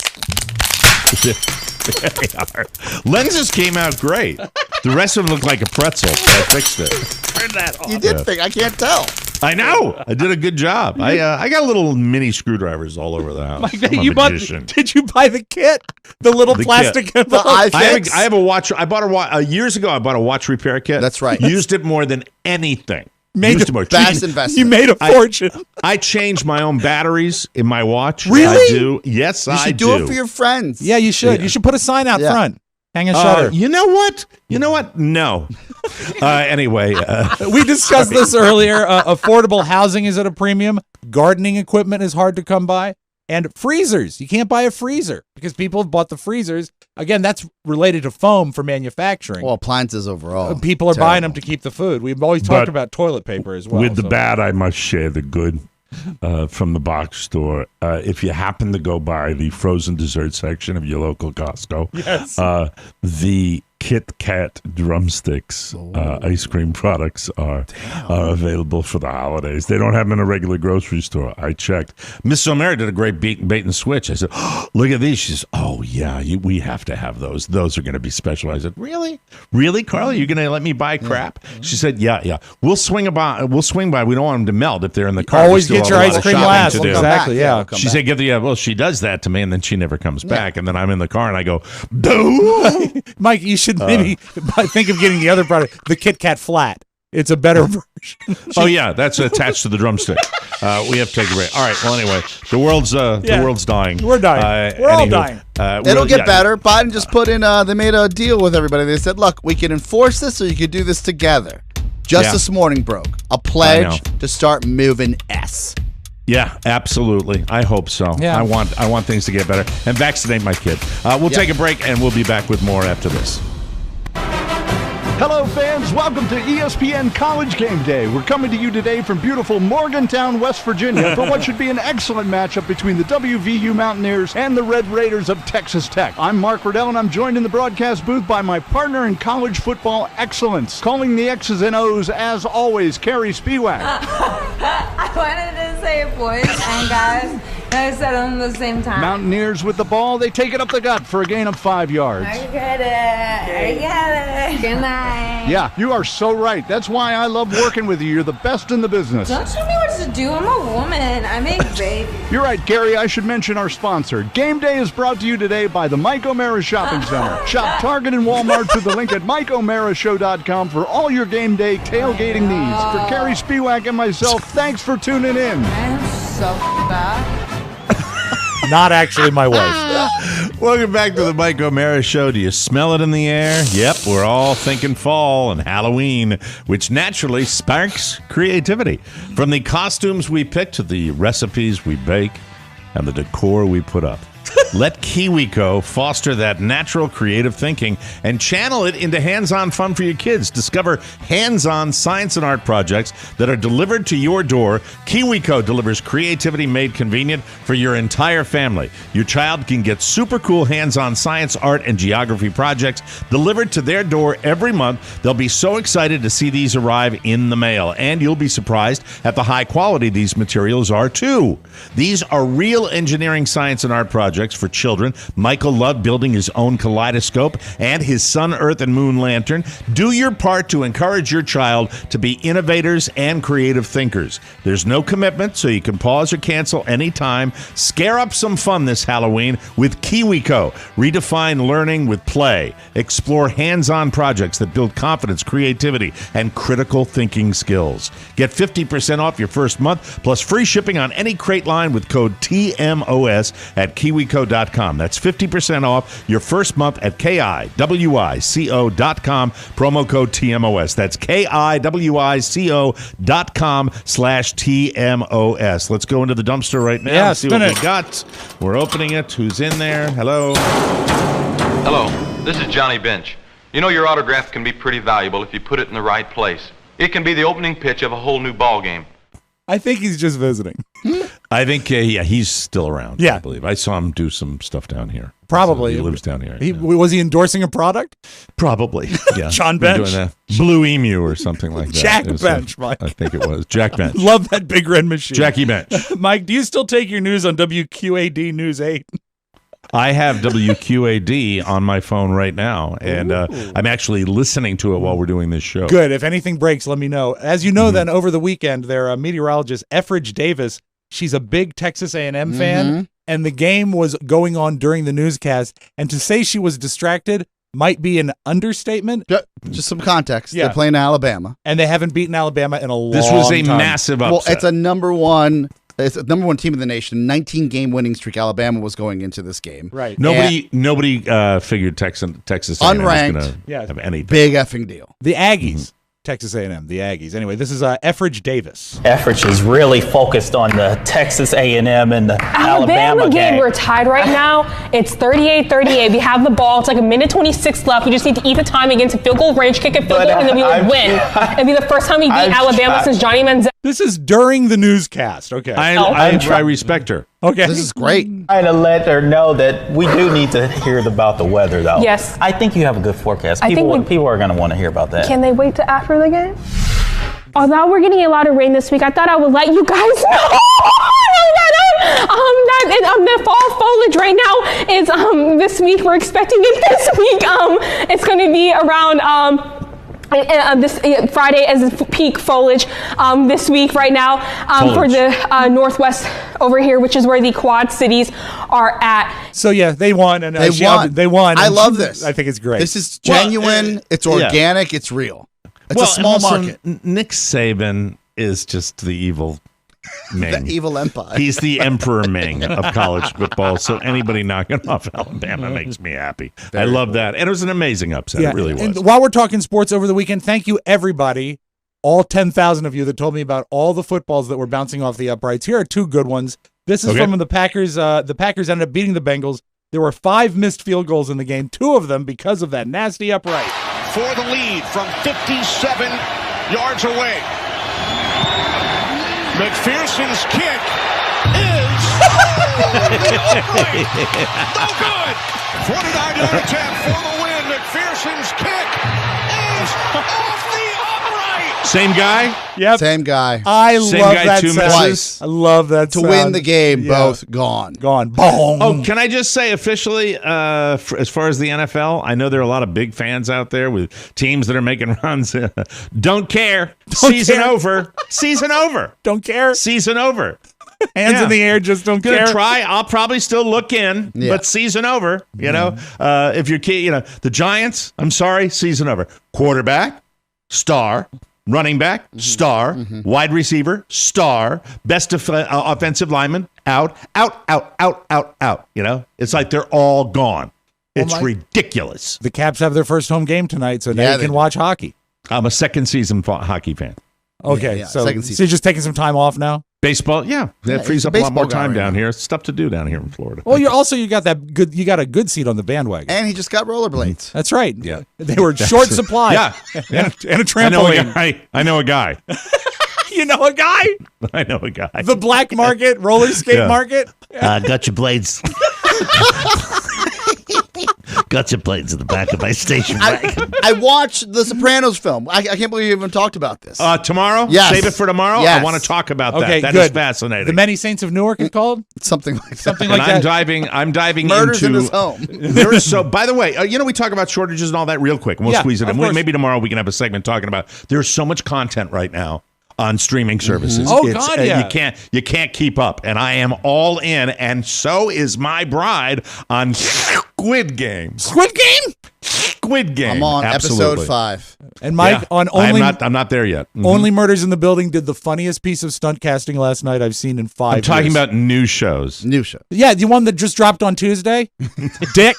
They are. Lenses came out great. The rest of them looked like a pretzel, but I fixed it. Turn that off. You did think I can't tell. I know. I did a good job. I got little mini screwdrivers all over the house. I'm a magician. Did you buy the kit? The little plastic envelope? I have a watch. I bought years ago. I bought a watch repair kit. That's right. Used it more than anything. Best investment. You made a fortune. I change my own batteries in my watch. Really? I do. Yes, you I should do it for your friends. Yeah, you should. You should put a sign out front. Hang a shutter. You know what? No. Anyway. We discussed this earlier. Affordable housing is at a premium. Gardening equipment is hard to come by. And freezers. You can't buy a freezer because people have bought the freezers. Again, that's related to foam for manufacturing. Well, appliances overall. People are buying them to keep the food. We've always talked about toilet paper as well. With the bad, I must share the good. From the box store. If you happen to go by the frozen dessert section of your local Costco, yes. The Kit Kat drumsticks ice cream products are available for the holidays. They don't have them in a regular grocery store. I checked. Miss O'Mara did a great bait and switch. I said, look at these. She says, oh, yeah, we have to have those. Those are going to be special. I said, really? Really, Carla? You're going to let me buy crap? She said, yeah. We'll swing by. We don't want them to melt if they're in the car. Always get your ice cream last. Exactly, yeah. She said, well, she does that to me, and then she never comes back. And then I'm in the car, and I go, boo! Mike, you should maybe think of getting the other product, the Kit Kat Flat. It's a better version. Oh, yeah, that's attached to the drumstick. We have to take a break. All right, well, anyway, the world's dying. We're dying. We're all dying. It'll get better. Biden just put in, they made a deal with everybody. They said, look, we can enforce this or you could do this together. Just this morning broke a pledge to start moving S. Yeah, absolutely. I hope so. Yeah. I want things to get better. And vaccinate my kid. We'll take a break, and we'll be back with more after this. Hello, fans. Welcome to ESPN College Game Day. We're coming to you today from beautiful Morgantown, West Virginia, for what should be an excellent matchup between the WVU Mountaineers and the Red Raiders of Texas Tech. I'm Mark Riddell, and I'm joined in the broadcast booth by my partner in college football excellence, calling the X's and O's, as always, Carrie Spiewak. I wanted to say boys and guys, and I said them at the same time. Mountaineers with the ball. They take it up the gut for a gain of 5 yards. I get it. Good night. Yeah, you are so right. That's why I love working with you. You're the best in the business. Don't tell me what to do. I'm a woman. I make babies. You're right, Gary. I should mention our sponsor. Game Day is brought to you today by the Mike O'Mara Shopping Center. Shop Target and Walmart through the link at MikeO'MaraShow.com for all your game day tailgating needs. For Carrie Spiewak and myself, thanks for tuning in. I'm so bad. Not actually my wife. Welcome back to the Mike O'Mara Show. Do you smell it in the air? Yep, we're all thinking fall and Halloween, which naturally sparks creativity. From the costumes we pick to the recipes we bake and the decor we put up. Let KiwiCo foster that natural creative thinking and channel it into hands-on fun for your kids. Discover hands-on science and art projects that are delivered to your door. KiwiCo delivers creativity made convenient for your entire family. Your child can get super cool hands-on science, art, and geography projects delivered to their door every month. They'll be so excited to see these arrive in the mail, and you'll be surprised at the high quality these materials are, too. These are real engineering, science, and art projects for children. Michael loved building his own kaleidoscope and his sun, earth, and moon lantern. Do your part to encourage your child to be innovators and creative thinkers. There's no commitment, so you can pause or cancel anytime. Scare up some fun this Halloween with KiwiCo. Redefine learning with play. Explore hands-on projects that build confidence, creativity, and critical thinking skills. Get 50% off your first month, plus free shipping on any crate line with code TMOS at KiwiCo.com. That's 50% off your first month at KIWICO.com, promo code TMOS. That's KIWICO.com/TMOS. Let's go into the dumpster right now and see what we got. We're opening it. Who's in there? Hello. Hello, this is Johnny Bench. You know, your autograph can be pretty valuable if you put it in the right place. It can be the opening pitch of a whole new ball game. I think he's just visiting. I think, he's still around. Yeah. I believe. I saw him do some stuff down here. Probably. He lives down here. Was he endorsing a product? Probably. Yeah. John Bench? Doing a Blue Emu or something like that. Jack Bench, Mike. I think it was. Jack Bench. Love that big red machine. Jackie Bench. Mike, do you still take your news on WQAD News 8? I have WQAD on my phone right now, and I'm actually listening to it while we're doing this show. Good. If anything breaks, let me know. As you know, then over the weekend, their meteorologist, Effridge Davis, she's a big Texas A&M fan, and the game was going on during the newscast, and to say she was distracted might be an understatement. Just some context. Yeah. They're playing Alabama. And they haven't beaten Alabama in a long time. This was a massive upset. Well, it's a number one team in the nation. 19-game winning streak. Alabama was going into this game. Right. Nobody figured Texas A&M unranked. was going to have anything. Big effing deal. The Aggies. Texas A&M, the Aggies. Anyway, this is Effridge Davis. Effridge is really focused on the Texas A&M and the Alabama game. We're tied right now. It's 38-38. We have the ball. It's like a minute 26 left. We just need to eat the time against a field goal range, kick a field goal, and then we would win. It'd be the first time we beat Alabama since Johnny Manziel. This is during the newscast. Okay. I respect her. Okay. This is great. Trying to let her know that we do need to hear about the weather, though. Yes. I think you have a good forecast. I think People are going to want to hear about that. Can they wait till after the game? Although we're getting a lot of rain this week, I thought I would let you guys know the fall foliage right now is this week. We're expecting it this week. It's going to be around this Friday as peak foliage this week right now for the Northwest over here, which is where the Quad Cities are at. So yeah, they won, and they won. I love this. I think it's great. This is genuine. It's organic. It's real. It's a small market. Nick Saban is just the evil Ming. The evil empire. He's the Emperor Ming of college football. So anybody knocking off Alabama makes me happy. I love that. And it was an amazing upset. It really was. And while we're talking sports over the weekend, thank you everybody, all 10,000 of you that told me about all the footballs that were bouncing off the uprights. Here are two good ones. This is from the Packers. The Packers ended up beating the Bengals. There were 5 missed field goals in the game, 2 of them because of that nasty upright. For the lead from 57 yards away. McPherson's kick is upright. No good. 49-yard attempt for the win. McPherson's kick is off the upright. Same guy? Yep. Same guy. I Same love guy, that 2 sound. misses? I love that To sound. win the game, both gone. Gone. Boom. Oh, can I just say officially, as far as the NFL, I know there are a lot of big fans out there with teams that are making runs. Don't care. Season over. Season over. Don't care. Season over. Hands in the air, just don't care. Gonna try. I'll probably still look in, but season over. You know, if your kid, the Giants. I'm sorry, season over. Quarterback, star. Running back, star. Wide receiver, star. Best offensive lineman, out. You know, it's like they're all gone. It's ridiculous. The Caps have their first home game tonight, so now you can watch hockey. I'm a second season hockey fan. Okay, so you're just taking some time off now? Baseball, that frees up a lot more time down here. It's stuff to do down here in Florida. Well, you got a good seat on the bandwagon. And he just got rollerblades. That's right. Yeah. They were short supply. Yeah. And a trampoline. I know a guy. You know a guy? I know a guy. The black market, roller skate market? Got your blades. Got your blades in the back of my station wagon. I watched the Sopranos film. I can't believe you even talked about this. Tomorrow? Yes. Save it for tomorrow? Yes. I want to talk about that. Okay, That good. is fascinating. The Many Saints of Newark is called? Something like that. Something And like that. I'm diving Murders into in his home. There is by the way, we talk about shortages and all that real quick. We'll squeeze it in. of course. Maybe tomorrow we can have a segment talking about there's so much content right now on streaming services. Oh, God, yeah. You can't keep up. And I am all in, and so is my bride on Squid Game. Squid Game? Squid Game. I'm on Absolutely. episode 5. And Mike, on only I'm not there yet. Only Murders in the Building did the funniest piece of stunt casting last night I've seen in 5 years. I'm talking about new shows. New show. Yeah, the one that just dropped on Tuesday. Dick.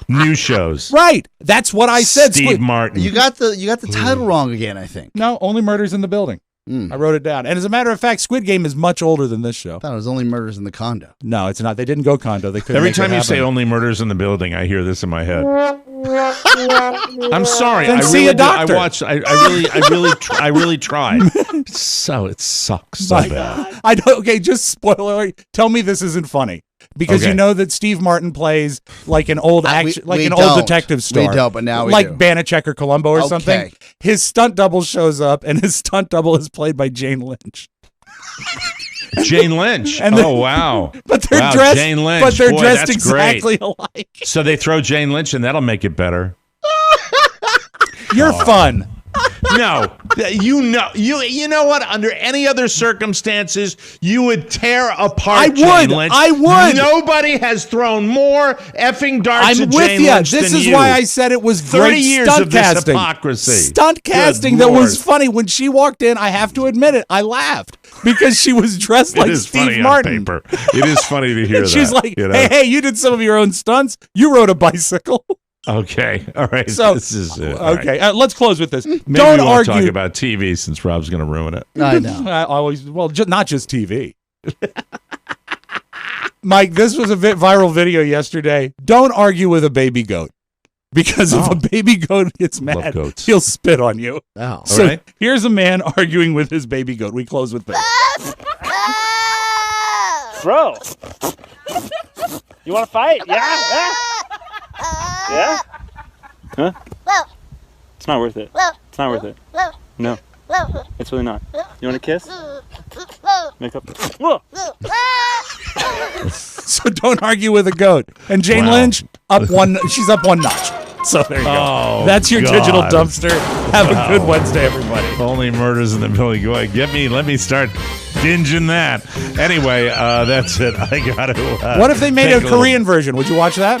New shows. Right. That's what I said. Steve Martin. You got the title wrong again, I think. No, Only Murders in the Building. I wrote it down. And as a matter of fact, Squid Game is much older than this show. I thought it was Only Murders in the Condo. No, it's not. They didn't go condo. They couldn't. Every make it time you happen. say Only Murders in the Building, I hear this in my head. I'm sorry. Then I see really a doctor. I watched. I really tried. So it sucks so bad. I don't. Okay, just spoiler alert. Tell me this isn't funny. Because you know that Steve Martin plays like an old old detective star. We don't, but now we like do. Banachek or Columbo or Okay. something. His stunt double shows up, and his stunt double is played by Jane Lynch. Jane Lynch. And oh wow! But they're Wow, dressed. Jane Lynch. But they're Boy, dressed that's exactly great. alike. So they throw Jane Lynch, and that'll make it better. You're fun. No, you know what? Under any other circumstances, you would tear apart Jane Lynch. I would. Nobody has thrown more effing darts I'm at with Jane you. Lynch This than is you. why I said it was 30 great years stunt of this casting. hypocrisy. Stunt casting Good that was Lord. funny. When she walked in, I have to admit it, I laughed because she was dressed like It is Steve funny Martin. on paper. It is funny to hear And that. she's like, you know? hey, you did some of your own stunts. You rode a bicycle. Okay, all right. So, this is okay, let's close with this. Maybe Don't we won't argue. talk about TV since Rob's going to ruin it. I know. Not just TV. Mike, this was a viral video yesterday. Don't argue with a baby goat. Because if a baby goat gets Love mad, goats. he'll spit on you. Oh. So All right. here's a man arguing with his baby goat. We close with this. Bro, you want to fight? Yeah? Yeah? Huh? It's not worth it. It's not worth it. No. It's really not. You want a kiss? Make up. So don't argue with a goat. And Jane Wow. Lynch, she's up one notch. So there you go. Oh, That's your God. digital dumpster. Have Wow. a good Wednesday, everybody. Only murders in the building. Go ahead, let me start binging that. Anyway, that's it. I got to. What if they made a Korean version? Would you watch that?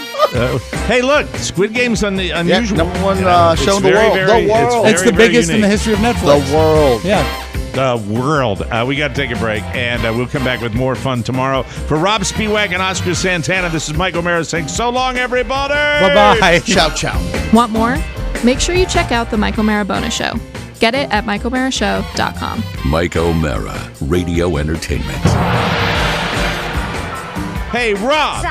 Hey, look, Squid Game's unusual. number one It's show in the very, world. very- The world. It's the very biggest in the unique. history of Netflix. The world. Yeah. The world. We got to take a break, and we'll come back with more fun tomorrow. For Rob Spiewak and Oscar Santana, this is Mike O'Mara saying so long, everybody. Bye-bye. Ciao, ciao. Want more? Make sure you check out the Mike O'Mara Bonus Show. Get it at MikeO'MaraShow.com. Mike O'Mara, Radio Entertainment. Hey, Rob.